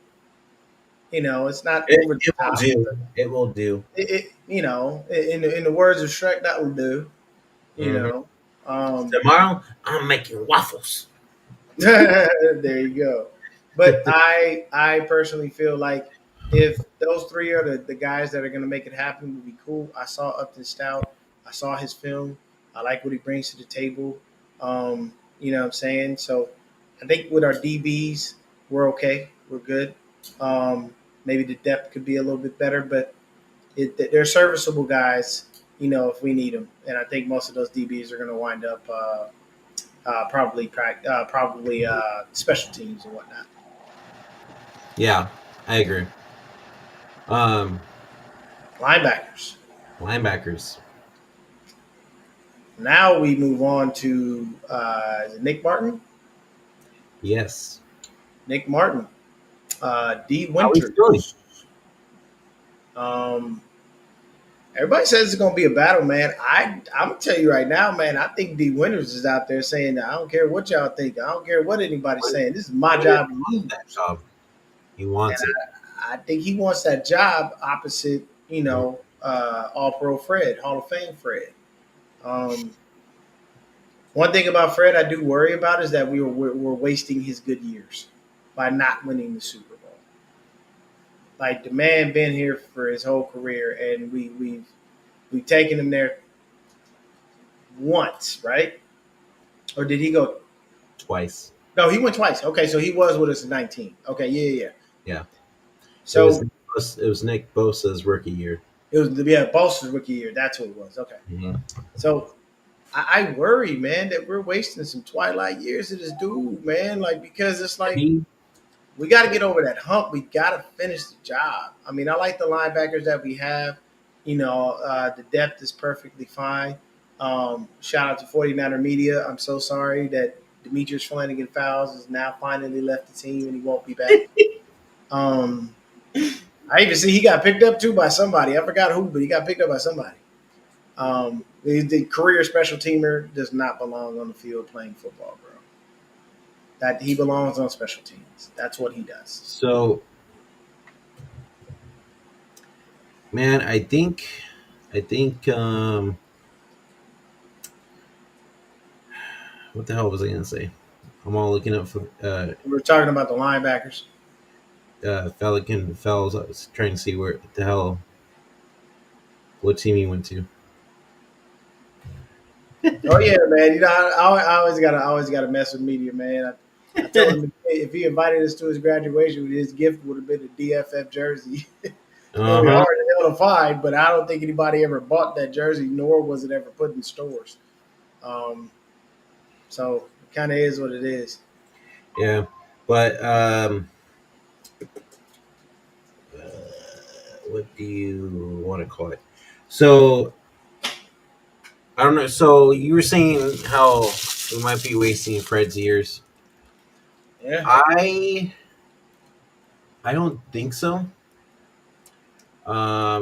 It's not over the It will top. do. It will do. In the words of Shrek, that will do. You Hmm. know, um, Tomorrow, I'm making waffles. there you go. But I personally feel like if those three are the guys that are going to make it happen, would be cool. I saw Upton Stout. I saw his film. I like what he brings to the table. You know what I'm saying? So I think with our DBs, we're okay. We're good. Maybe the depth could be a little bit better, but they're serviceable guys, if we need them. And I think most of those DBs are going to wind up probably special teams and whatnot. Yeah, I agree. Um, Linebackers. Linebackers. Now we move on to is it Nick Martin. Yes. Nick Martin, D. How we doing? Winters. Um, Everybody says it's going to be a battle, man. I'm gonna tell you right now, man. I think D. Winters is out there saying that I don't care what y'all think. I don't care what anybody's saying. This is my job to lose. That job. He wants it. I think he wants that job opposite, All Pro Fred, Hall of Fame Fred. Um, One thing about Fred I do worry about is that we're wasting his good years by not winning the Super Bowl. Like the man been here for his whole career, and we've taken him there once, right? Or did he go? Twice. No, he went twice. Okay, so he was with us in 19. Okay, yeah. Yeah. So It was Nick Bosa's rookie year. it was Bosa's rookie year. That's who it was. Okay, Mhm. so I worry, man, that we're wasting some twilight years of this dude, man. Like because it's like He, we got to get over that hump. We got to finish the job. I mean, I like the linebackers that we have. The depth is perfectly fine. Shout out to 49er Media. I'm so sorry that Demetrius Flanagan Fowles has now finally left the team and he won't be back. um, I even see he got picked up too by somebody. I forgot who, but he got picked up by somebody. The career special teamer does not belong on the field playing football, bro. That he belongs on special teams. That's what he does. so, man, I think, what the hell was I going to say? I'm all looking up for, We're talking about the linebackers. Pelican Fells. I was trying to see what the hell, what team he went to. Oh yeah, man. I always gotta mess with media, man. I told him if he invited us to his graduation, his gift would have been a DFF jersey. It's gonna be Uh-huh. hard as hell to find, but I don't think anybody ever bought that jersey, nor was it ever put in stores. Um, so it kind of is what it is. Yeah. But, what do you want to call it? So, I don't know. So, you were saying how we might be wasting Fred's years. Yeah. I don't think so.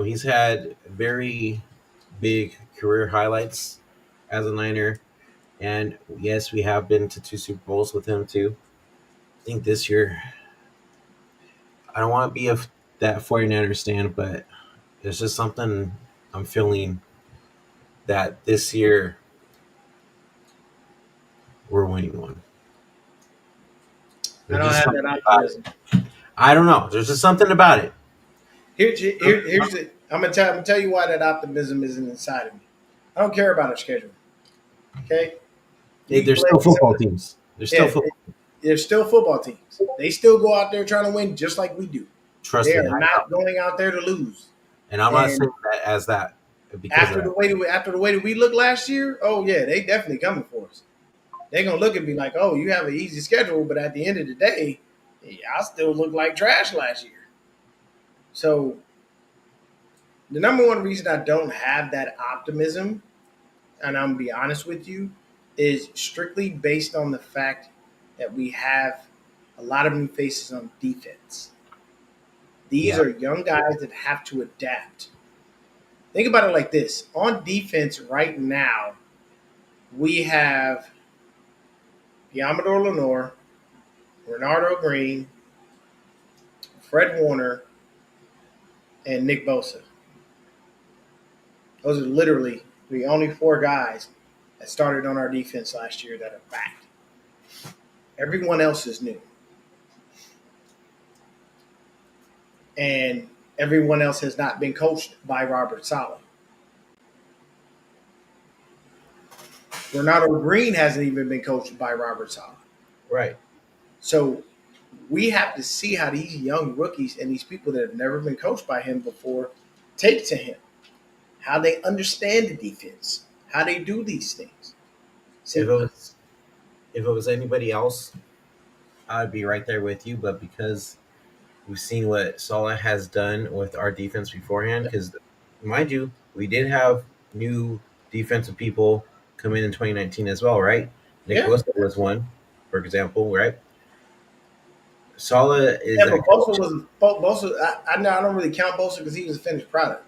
He's had very big career highlights as a Niner. And yes, we have been to two Super Bowls with him too. I think this year, I don't want to be that 49er stand, but it's just something I'm feeling that this year we're winning one. I There's don't just have something that about it. optimism. I don't know. There's just something about it. Here's the. I'm gonna tell you why that optimism isn't inside of me. I don't care about our schedule. Okay, we There's play still some. football teams. There's still Yeah, football. they're still football teams. They still go out there trying to win just like we do. Trust They me, are I not know. going out there to lose. And I'm not saying And that as that because of that. after the way that we looked last year, oh yeah, they definitely coming for us. They're gonna look and be like, oh, you have an easy schedule, but at the end of the day, I still look like trash last year. So the number one reason I don't have that optimism, and I'm gonna be honest with you, is strictly based on the fact that we have a lot of new faces on defense. These Yeah. are young guys that have to adapt. Think about it like this: on defense right now, we have Yamador Lenore, Renardo Green, Fred Warner, and Nick Bosa. Those are literally the only four guys that started on our defense last year that are back. Everyone else is new. And everyone else has not been coached by Robert Saleh. Renardo Green hasn't even been coached by Robert Saleh. Right. So we have to see how these young rookies and these people that have never been coached by him before take to him, how they understand the defense, how they do these things. If it So, was anybody else, I'd be right there with you. But because we've seen what Salah has done with our defense beforehand, because mind you, we did have new defensive people come in 2019 as well, right? Nick yeah. Bosa was one, for example, right? Salah is Yeah, that but Bosa coach, was Bosa. I know I don't really count Bosa because he was a finished product.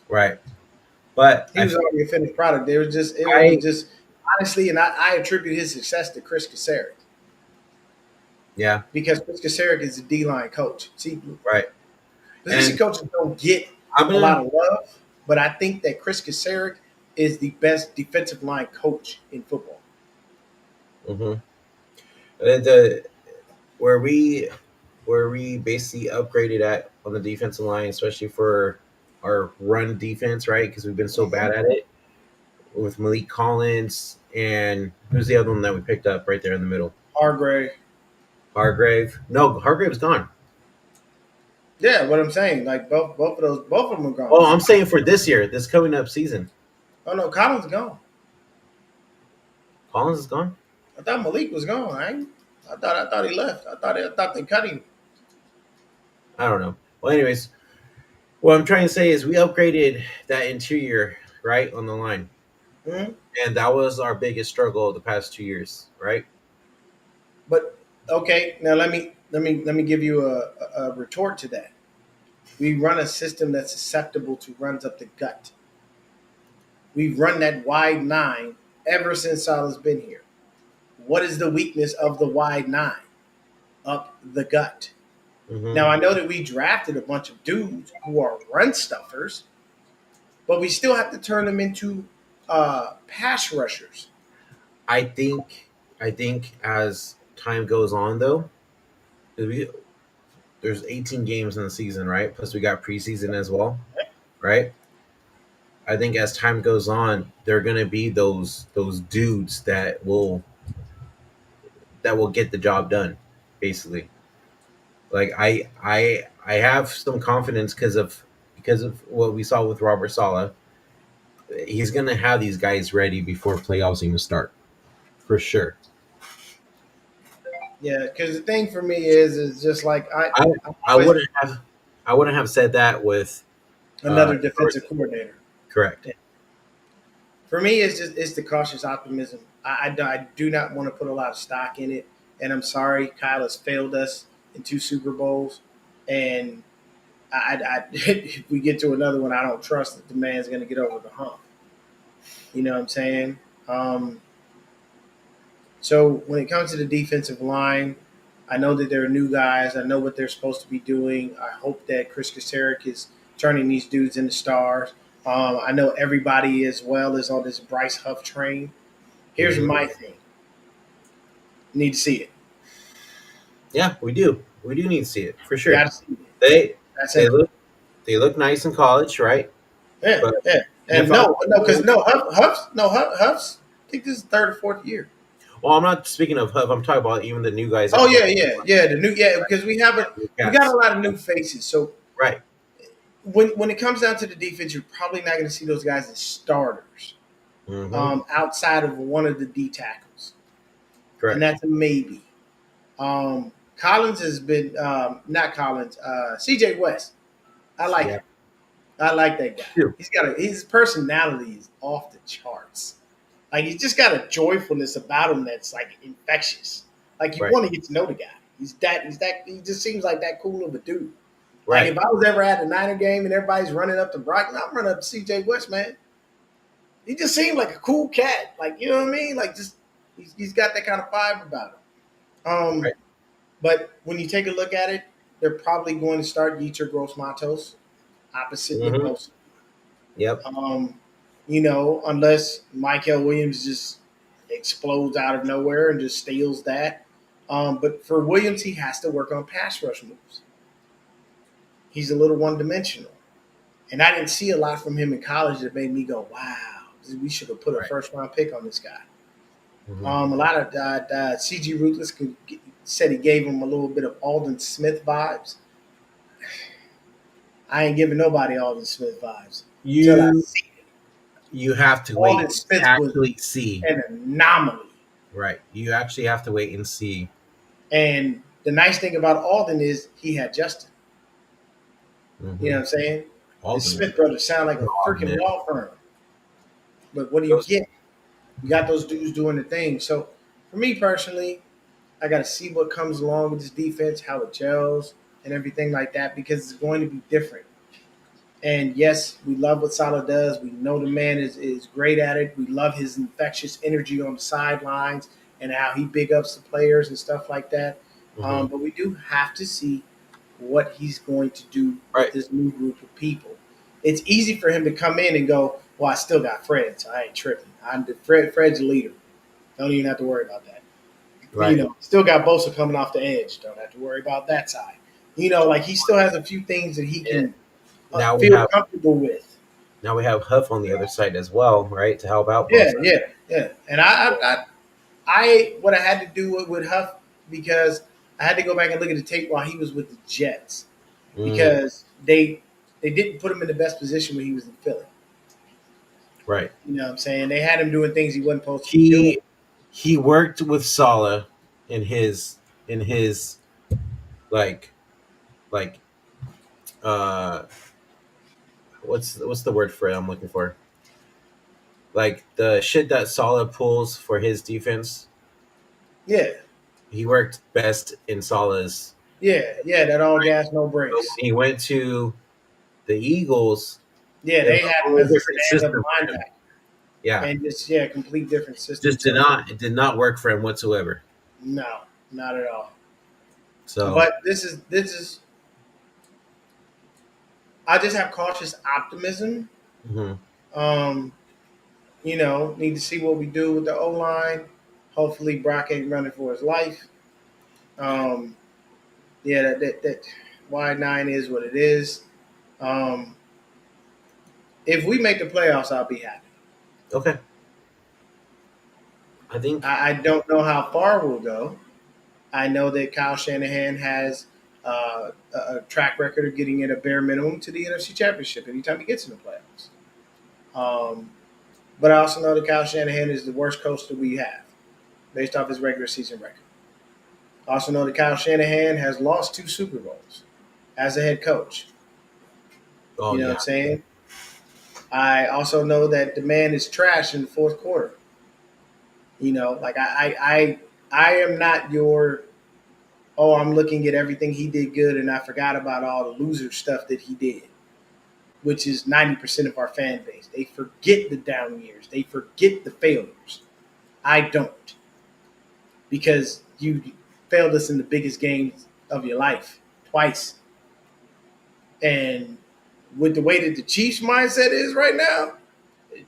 right? But He was already a finished product. It was I just honestly, and I attribute his success to Chris Kaserik yeah, because Chris Kaserik is a D line coach. See, right. position And coaches don't get I'm a lot gonna of love, but I think that Chris Kaserik is the best defensive line coach in football. mhm. The where we basically upgraded at on the defensive line, especially for our run defense, right? Because we've been so bad Mm-hmm. at it with Malik Collins and who's the other one that we picked up right there in the middle? Hargrave. Hargrave. No, Hargrave's gone. Yeah, what I'm saying, like both of them are gone. Oh, I'm saying for this year, this coming up season, Oh no, Collins gone. Collins is gone. I thought Malik was gone. I thought he left. I thought they cut him. I don't know. Well, anyways, what I'm trying to say is we upgraded that interior right on the line, Hmm. and that was our biggest struggle the past 2 years, right? But okay, now let me give you a retort to that. We run a system that's susceptible to runs up the gut. We've run that wide nine ever since Salah's been here. What is the weakness of the wide nine? Up the gut. Mm-hmm. Now I know that we drafted a bunch of dudes who are run stuffers, but we still have to turn them into pass rushers. I think as time goes on, though, we, there's 18 games in the season, right? Plus we got preseason as well, right? I think as time goes on, there are gonna be those dudes that will get the job done, basically. Like I have some confidence because of what we saw with Robert Sala. He's gonna have these guys ready before playoffs even start, for sure. Yeah, because the thing for me is just like I I I always wouldn't have said that with another George. defensive coordinator. Correct. For me, it's the cautious optimism. I do not want to put a lot of stock in it, and I'm sorry, Kyle has failed us in two Super Bowls, and if we get to another one, I don't trust that the man's going to get over the hump. You know what I'm saying? Um, so when it comes to the defensive line, I know that there are new guys. I know what they're supposed to be doing. I hope that Chris Kasarik is turning these dudes into stars. I know everybody as well is on this Bryce Huff train. Here's Mhm. my thing. Need to see it. Yeah, we do. We do need to see it for You got sure. to see it. They That's they simple. look nice in college, right? Yeah, But yeah. And NFL. no, because Huff's. I think this is third or fourth year. Well, I'm not speaking of Huff. I'm talking about even the new guys that Oh are going. yeah. The new because New we got cats. a lot of new faces. So Right. when it comes down to the defense, you're probably not going to see those guys as starters Mm-hmm. outside of one of the D tackles, and Correct. that's a maybe. Collins has been not Collins. C.J. West. I like Yeah. him. I like that guy. Too. His personality is off the charts. Like he's just got a joyfulness about him that's like infectious. Like you Right. want to get to know the guy. He just seems like that cool of a dude. Like Right. if I was ever at a Niner game and everybody's running up to Brock, I'm running up to CJ West, man. He just seemed like a cool cat. Like, you know what I mean? Like just he's got that kind of vibe about him. Right. But when you take a look at it, they're probably going to start Yetur Gross Matos opposite Nick Mm-hmm. Bosa. Yep. Unless Michael Williams just explodes out of nowhere and just steals that. But for Williams, he has to work on pass rush moves. He's a little one-dimensional. And I didn't see a lot from him in college that made me go, wow, we should have put a Right. first-round pick on this guy. Mm-hmm. A lot of C.G. Ruthless said he gave him a little bit of Alden Smith vibes. I ain't giving nobody Alden Smith vibes until I see it. You have to wait Alden to Smith was actually see. an anomaly. Right. You actually have to wait and see. And the nice thing about Alden is he had Justin. Mm-hmm. You know what I'm saying? Alden. The Smith brothers sound like a freaking man. law firm. But what do you get? You got those dudes doing the thing. So for me personally, I got to see what comes along with this defense, how it gels, and everything like that, because it's going to be different. And yes, we love what Salah does. We know the man is great at it. We love his infectious energy on the sidelines and how he big ups the players and stuff like that. Mhm. But we do have to see what he's going to do Right. with this new group of people. It's easy for him to come in and go, well, I still got Fred, so I ain't tripping. Fred's the leader. Don't even have to worry about that. Right. Still got Bosa coming off the edge. Don't have to worry about that side. Like he still has a few things that he can Now we feel have comfortable with. now we have Huff on the other side as well, right, to help out. Yeah, Bosa. yeah. And I what I had to do with Huff because I had to go back and look at the tape while he was with the Jets because they didn't put him in the best position when he was in Philly. Right. You know what I'm saying? They had him doing things he wasn't supposed to be doing. He worked with Salah in his like uh what's the word for it I'm looking for? Like the shit that Salah pulls for his defense. Yeah, He worked best in Salah's. yeah. That all gas, no brakes. He went to the Eagles. Yeah, It they was a had whole him as a different stand-up system for him. linebacker. Yeah, And complete different system. just it did not work for him whatsoever. No, not at all. So, But this is. I just have cautious optimism. mhm. Need to see what we do with the O line. Hopefully, Brock ain't running for his life. That Y9 is what it is. If we make the playoffs, I'll be happy. Okay. I think I don't know how far we'll go. I know that Kyle Shanahan has a track record of getting at a bare minimum to the NFC Championship anytime he gets in the playoffs. But I also know that Kyle Shanahan is the worst coach that we have based off his regular season record. I also know that Kyle Shanahan has lost 2 Super Bowls as a head coach. What I'm saying? I also know that the man is trash in the fourth quarter. I am not your oh, I'm looking at everything he did good and I forgot about all the loser stuff that he did, which is 90% of our fan base. They forget the down years, they forget the failures. I don't, because you failed us in the biggest games of your life twice. And with the way that the Chiefs mindset is right now,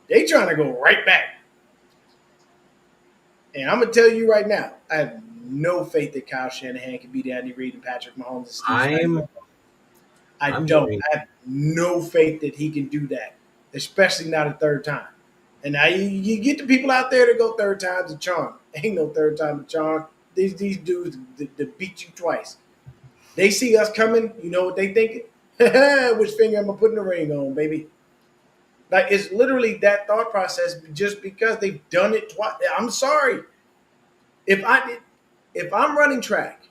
they trying to go right back. And I'm gonna tell you right now, I have no faith that Kyle Shanahan can beat Andy Reid and Patrick Mahomes and Steve Spagnuolo. I I'm don't. hearing I have no faith that he can do that, especially not a third time. And now you get the people out there that go third time's a charm. Ain't no third time a charm. These dudes that beat you twice. They see us coming. You know what they thinking? Which finger am I putting the ring on, baby? Like, it's literally that thought process. Just because they've done it twice. I'm sorry. If I'm running track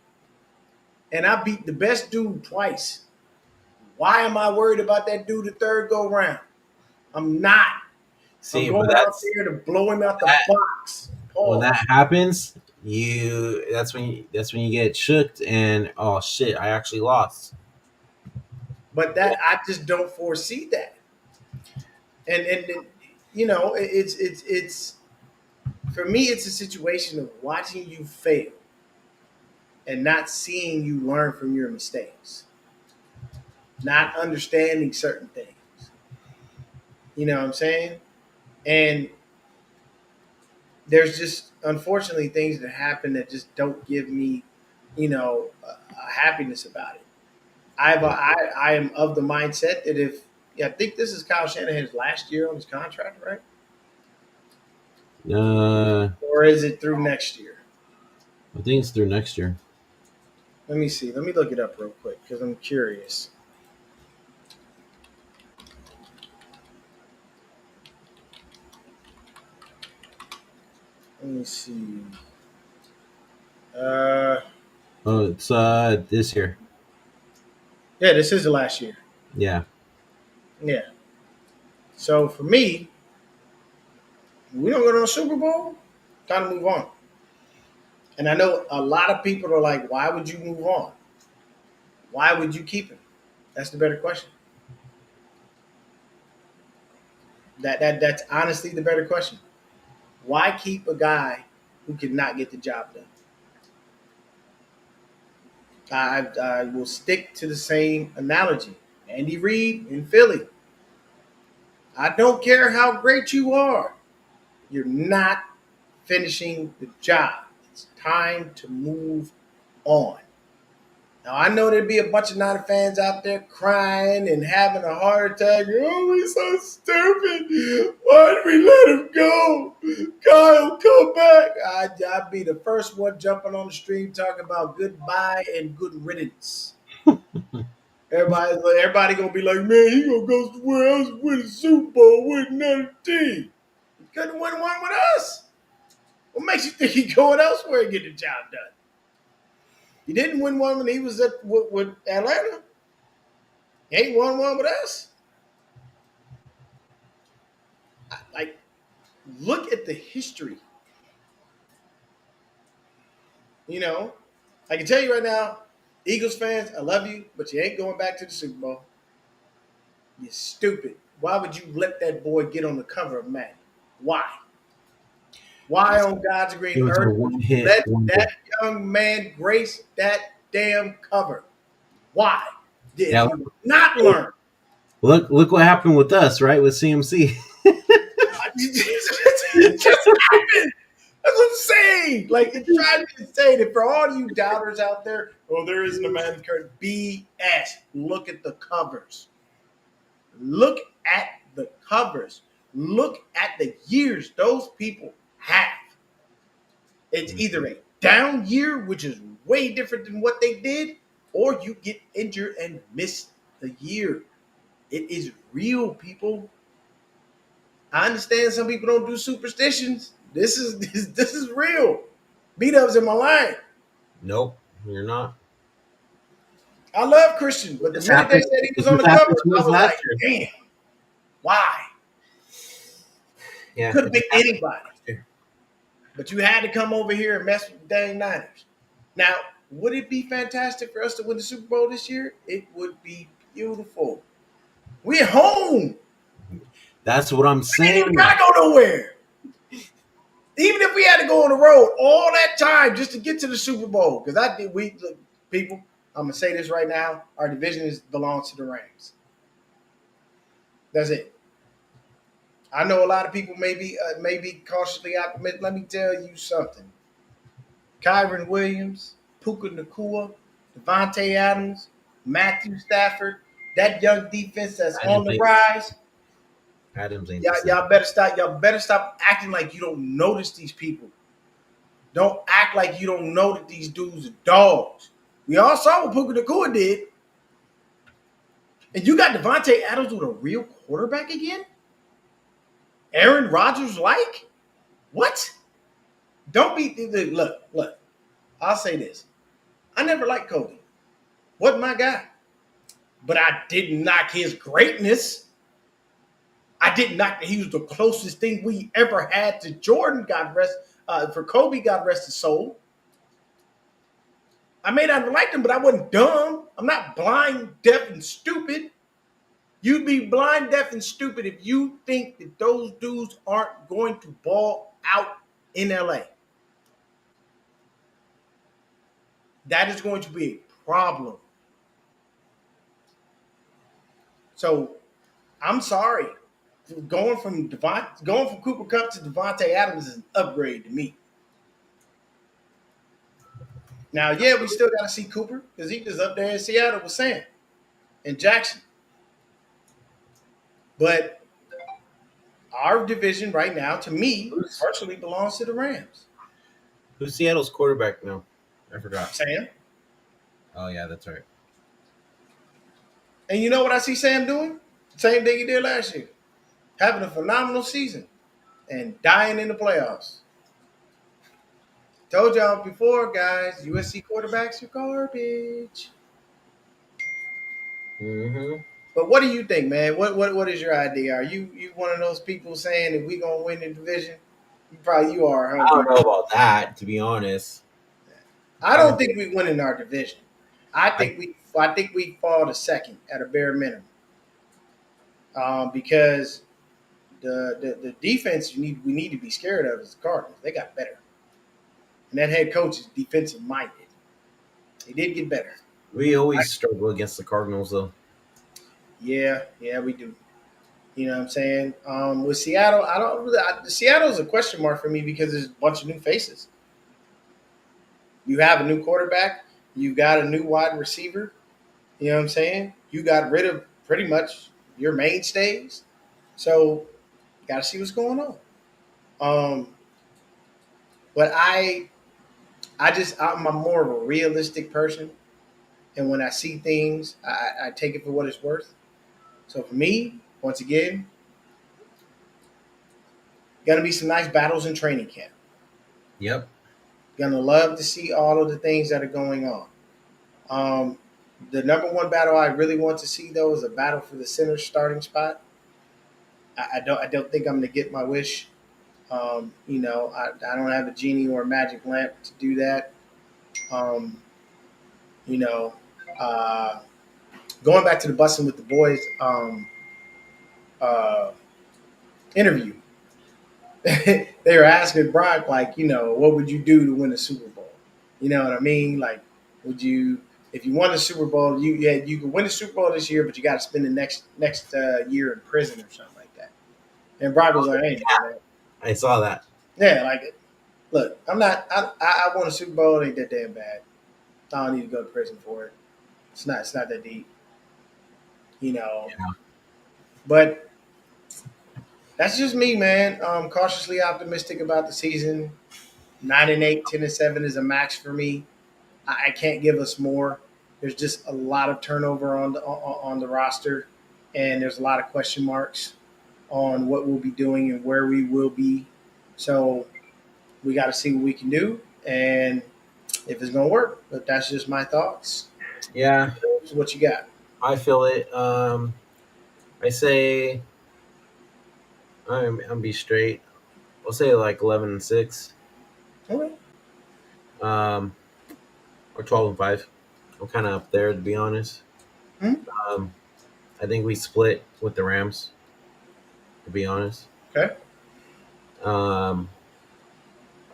and I beat the best dude twice, why am I worried about that dude the third go round? I'm not. I'm See, going but out there to blow him out the box. when Pause. that happens, that's when you get shooked and oh shit, I actually lost. But that I just don't foresee that. And you know, it's for me, it's a situation of watching you fail and not seeing you learn from your mistakes, not understanding certain things. You know what I'm saying? And there's just unfortunately things that happen that just don't give me, a happiness about it. I am of the mindset that if I think this is Kyle Shanahan's last year on his contract, right? Uh, Or is it through next year? I think it's through next year. Let me see. Let me look it up real quick because I'm curious. Let me see. Uh, Oh, it's this year. yeah, this is the last year. Yeah. Yeah. So for me, we don't go to a Super Bowl. Time to move on. And I know a lot of people are like, "Why would you move on? Why would you keep him?" That's the better question. That's honestly the better question. Why keep a guy who cannot get the job done? I will stick to the same analogy. Andy Reid in Philly. I don't care how great you are. You're not finishing the job. It's time to move on. Now, I know there'd be a bunch of Niner fans out there crying and having a heart attack. Oh, we're so stupid. Why did we let him go? Kyle, come back. I'd be the first one jumping on the stream talking about goodbye and good riddance. Everybody gonna be like, man, he gonna go somewhere else and win a Super Bowl with another team. He couldn't win one with us. What makes you think he going elsewhere and get the job done? He didn't win one when he was with Atlanta. He ain't won one with us. Like, look at the history. You know, I can tell you right now, Eagles fans, I love you, but you ain't going back to the Super Bowl. You're stupid. Why would you let that boy get on the cover of Madden? Why? Why on God's It green was a earth one would you hit let wonder. that young man grace that damn cover? Why did Yeah. you not learn? Look what happened with us, right? With CMC. It just happened. That's what I'm saying. Like, it drives me insane. And for all you doubters out there, oh, there isn't a man curtain. BS. Look at the covers. Look at the covers. Look at the years those people have. It's either a down year, which is way different than what they did, or you get injured and miss the year. It is real, people. I understand some people don't do superstitions. This is real. B-Dub's in my line. Nope, you're not. I love Christian, but the This minute they happened. said he was This on the happened cover, to I us was like, last year. damn, why? Yeah, Could have it been anybody. But you had to come over here and mess with the dang Niners. Now, Would it be fantastic for us to win the Super Bowl this year? It would be beautiful. We're home. That's what I'm We ain't saying. even gotta go nowhere. Even if we had to go on the road all that time just to get to the Super Bowl, because I think we look, people. I'm gonna say this right now: our division belongs to the Rams. That's it. I know a lot of people may be cautiously optimistic. Let me tell you something: Kyron Williams, Puka Nakua, Devontae Adams, Matthew Stafford, that young defense that's on Adams the ain't, rise. Adams ain't the Y'all, same. y'all better stop. Y'all better stop acting like you don't notice these people. Don't act like you don't know that these dudes are dogs. We all saw what Puka Nakua did. And you got Devontae Adams with a real quarterback again? Aaron Rodgers like? What? Don't be look. I'll say this. I never liked Kobe. Wasn't my guy. But I didn't knock his greatness. I didn't knock that he was the closest thing we ever had to Jordan, God rest for Kobe, God rest his soul. I may not have liked him, but I wasn't dumb. I'm not blind, deaf, and stupid. You'd be blind, deaf, and stupid if you think that those dudes aren't going to ball out in LA. That is going to be a problem. So I'm sorry. Going from Cooper Cup to Devontae Adams is an upgrade to me. Now, yeah, we still got to see Cooper because he was up there in Seattle with Sam and Jackson. But our division right now, to me, partially belongs to the Rams. Who's Seattle's quarterback now? I forgot. Sam. Oh yeah, that's right. And you know what I see Sam doing? Same thing he did last year. Having a phenomenal season and dying in the playoffs. Told y'all before, guys, USC quarterbacks are garbage. Mm-hmm. But what do you think, man? What is your idea? Are you one of those people saying that we gonna win the division? You are, I huh? don't know about that, to be honest. I I don't don't. think we win in our division. I I think we fall to second at a bare minimum. Because the defense we need to be scared of is the Cardinals. They got better. And that head coach is defensive minded. They did get better. we always struggle against the Cardinals, though. Yeah, we do. You know what I'm saying? With Seattle, I don't really. Seattle's a question mark for me because there's a bunch of new faces. You have a new quarterback. You got a new wide receiver. You know what I'm saying? You got rid of pretty much your mainstays. So, got to see what's going on. Um, but I'm a more of a realistic person, and when I see things, I take it for what it's worth. So for me, once again, gonna be some nice battles in training camp. Yep. Gonna love to see all of the things that are going on. Um, the number one battle I really want to see though is a battle for the center starting spot. I don't think I'm gonna get my wish. I don't have a genie or a magic lamp to do that. Um, you know, uh, going back to the busing with the boys uh, interview, they were asking Brock, like, what would you do to win a Super Bowl? You know what I mean? Like, would you, if you won a Super Bowl, you could win a Super Bowl this year, but you got to spend the next year in prison or something like that. And Brock was like, hey, man, I saw that. yeah, like, look, I'm not, I won a Super Bowl, it ain't that damn bad. I don't need to go to prison for it. It's not that deep, you know. Yeah. But that's just me, man. Cautiously optimistic about the season. 9-8, 10-7 is a max for me. I can't give us more. There's just a lot of turnover on the roster, and there's a lot of question marks on what we'll be doing and where we will be. So we got to see what we can do and if it's gonna work. But that's just my thoughts. Yeah, So what you got? I feel it. I say I'm be straight. I'll say like 11-6. Okay. Um, or 12-5. I'm kind of up there to be honest. Hmm? Um, I think we split with the Rams. To be honest, Okay. um,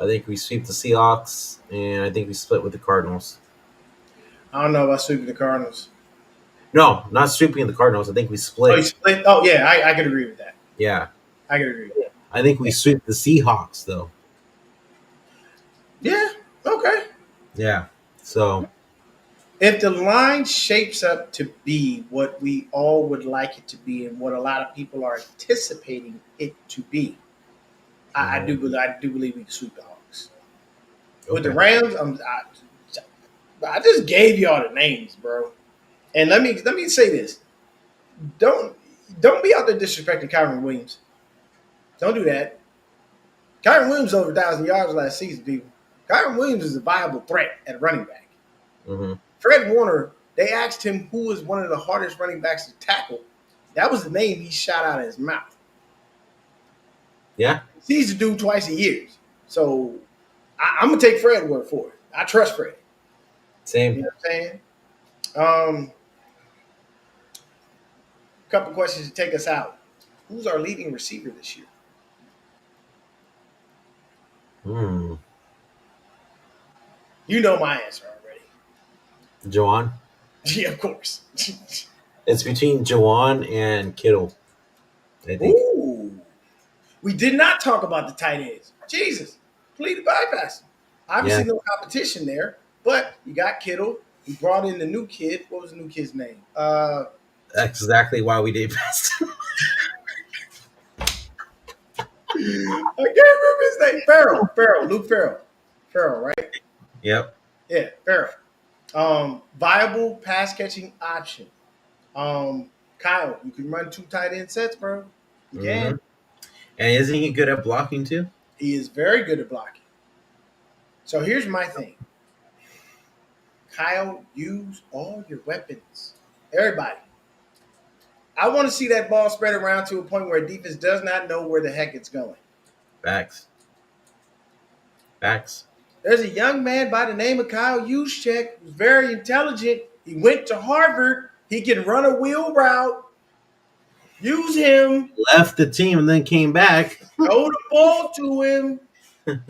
I think we sweep the Seahawks, and I think we split with the Cardinals. I don't know about sweeping the Cardinals. No, not sweeping the Cardinals. I think we Oh, you split. split? Oh, yeah, I could agree with that. Yeah, I could agree with that. I think we sweep the Seahawks though. Yeah, okay. Yeah. So If the line shapes up to be what we all would like it to be and what a lot of people are anticipating it to be, I do believe we can sweep the Hawks. With the okay. Rams, I just gave y'all the names, bro. And let me say this: don't don't be out there disrespecting Kyron Williams. Don't do that. Kyron Williams over 1,000 yards last season, people. Kyron Williams is a viable threat at running back. Hmm. Fred Warner, they asked him who was one of the hardest running backs to tackle. That was the name he shot out of his mouth. Yeah. He sees the dude twice a year. So I'm going to take Fred's word for it. I trust Fred. Same. You know what I'm saying? Um, Couple questions to take us out. Who's our leading receiver this year? Hmm. You know my answer already. Jawan. Yeah, of course. It's between Jawan and Kittle. I think. Ooh. We did not talk about the tight ends. Jesus. Complete bypass. Yeah. Obviously, no competition there, but you got Kittle. You brought in the new kid. What was the new kid's name? That's exactly why we did best. I can't remember his name. Farrell, Luke Farrell, right? Yep. Yeah, Farrell. Viable pass catching option. Kyle, you can run two tight end sets, bro. You Hmm. can. And isn't he good at blocking too? He is very good at blocking. So here's my thing. Kyle, use all your weapons. Everybody. I want to see that ball spread around to a point where defense does not know where the heck it's going. Facts. Facts. There's a young man by the name of Kyle Juszczyk who's very intelligent. He went to Harvard. He can run a wheel route. Use him. Left the team and then came back. Throw the ball to him.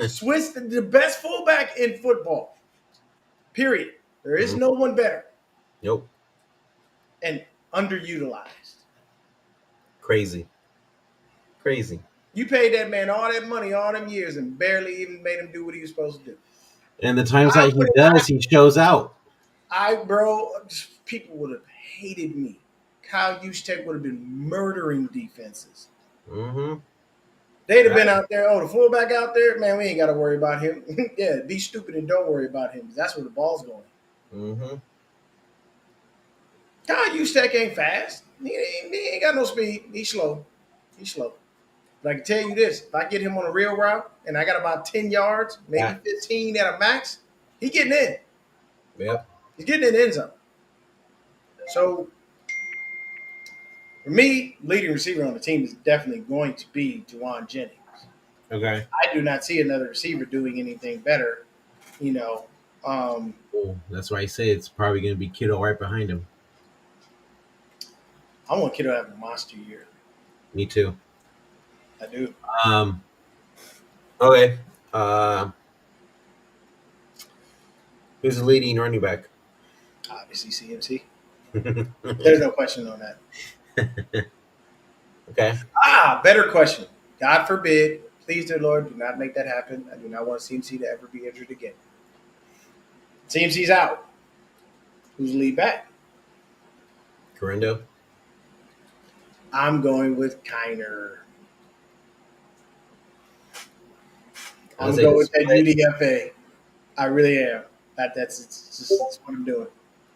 Swiss, the best fullback in football. Period. There is no one better Nope. and underutilized. Crazy. Crazy. You paid that man all that money all them years and barely even made him do what he was supposed to do. And the times that he does, he shows out. People would have hated me. Kyle Juszczyk would have been murdering defenses. Mm-hmm. They'd have been out there. Oh, the fullback out there, man. We ain't got to worry about him. Yeah, be stupid and don't worry about him. That's where the ball's going. Mm-hmm. Kyle Juszczyk ain't fast. He ain't got no speed. He's slow. But I can tell you this: if I get him on a real route and I got about 10 yards, maybe 15 at a max, he getting in. Yep. He's getting in the end zone. So for me, leading receiver on the team is definitely going to be Juwan Jennings. Okay. I do not see another receiver doing anything better. You know, Well, that's why I say it's probably going to be Kittle right behind him. I want Kittle to have a monster year. Me too. I do. Okay. Who's the leading running back? Obviously, CMC. There's no question on that. Okay. Better question. God forbid, please, dear Lord, do not make that happen. I do not want CMC to ever be injured again. CMC's out. Who's the lead back? Correndo. I'm going with Kiner. I'm going with that UDFA. I really am. That's what I'm doing.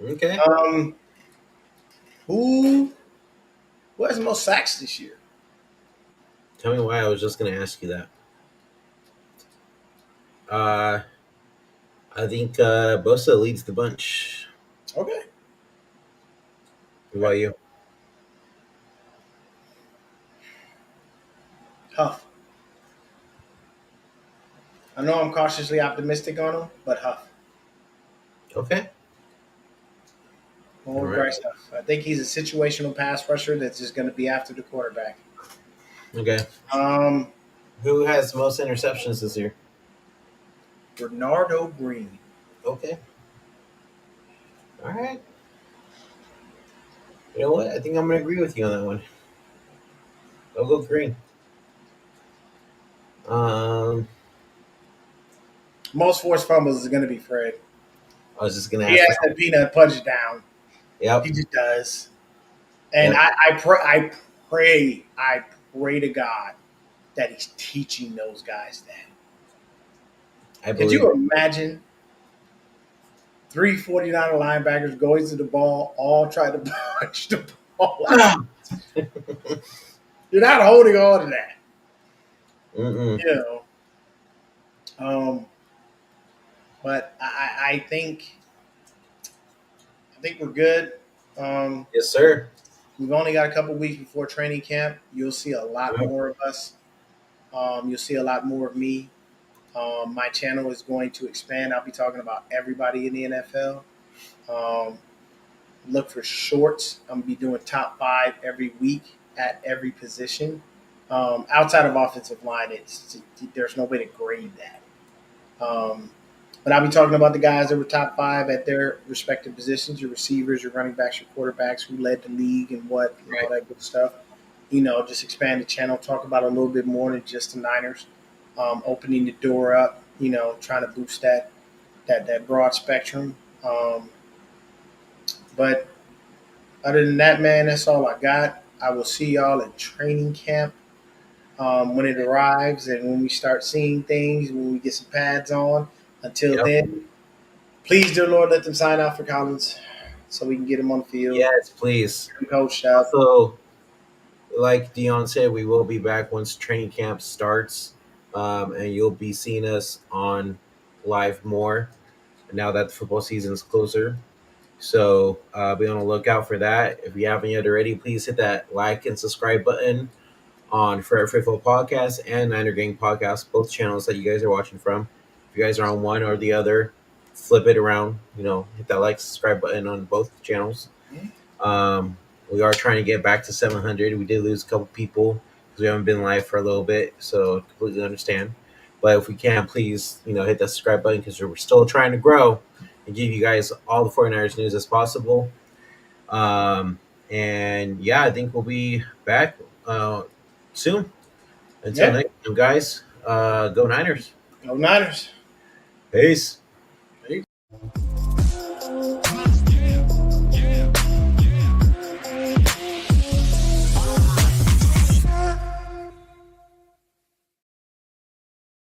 Okay. Who has the most sacks this year? Tell me why I was just going to ask you that. I think Bosa leads the bunch. Okay. What about you? Huff. I know I'm cautiously optimistic on him, but Huff. Okay. All Or right. Bryce Huff. I think he's a situational pass rusher that's just going to be after the quarterback. Okay. Um, Who has the most interceptions this year? Bernardo Green. Okay. All right. You know what? I think I'm gonna agree with you on that one. I'll go green. Um, Most forced fumbles is going to be Fred. I was just gonna He ask has that. that peanut punch down. He Yep. just does. And Yep. I pray to God that he's teaching those guys that. I Could believe you imagine three 49er linebackers going to the ball, all trying to punch the ball out? it. You're not holding on to that, Mm-mm. you know. But I think we're good. Um, Yes, sir. we've only got a couple weeks before training camp. You'll see a lot Yep. more of us. You'll see a lot more of me. My channel is going to expand. I'll be talking about everybody in the NFL. Um, look for shorts. I'm gonna be doing top 5 every week at every position. Outside of offensive line, there's no way to grade that. But I'll be talking about the guys that were top 5 at their respective positions: your receivers, your running backs, your quarterbacks, who led the league, and what and all that good stuff. Just expand the channel, talk about it a little bit more than just the Niners. Opening the door up, trying to boost that broad spectrum. But other than that, man, that's all I got. I will see y'all at training camp when it arrives and when we start seeing things, when we get some pads on. Until Yep. then, please, dear Lord, let them sign out for Collins so we can get him on the field, Yes, please. get him coached up. Also, like Dion said, we will be back once training camp starts, and you'll be seeing us on live more now that the football season is closer. So be on the lookout for that. If you haven't yet already, please hit that like and subscribe button on Forever Faithful Podcast and Niner Gang Podcast, both channels that you guys are watching from. If you guys are on one or the other, flip it around. Hit that like, subscribe button on both channels. Um, we are trying to get back to 700. We did lose a couple people because we haven't been live for a little bit, so completely understand. But if we can, please, hit that subscribe button because we're still trying to grow and give you guys all the 49ers news as possible. And yeah, I think we'll be back soon. Until Yeah, next time, guys, go Niners. go Niners. Peace.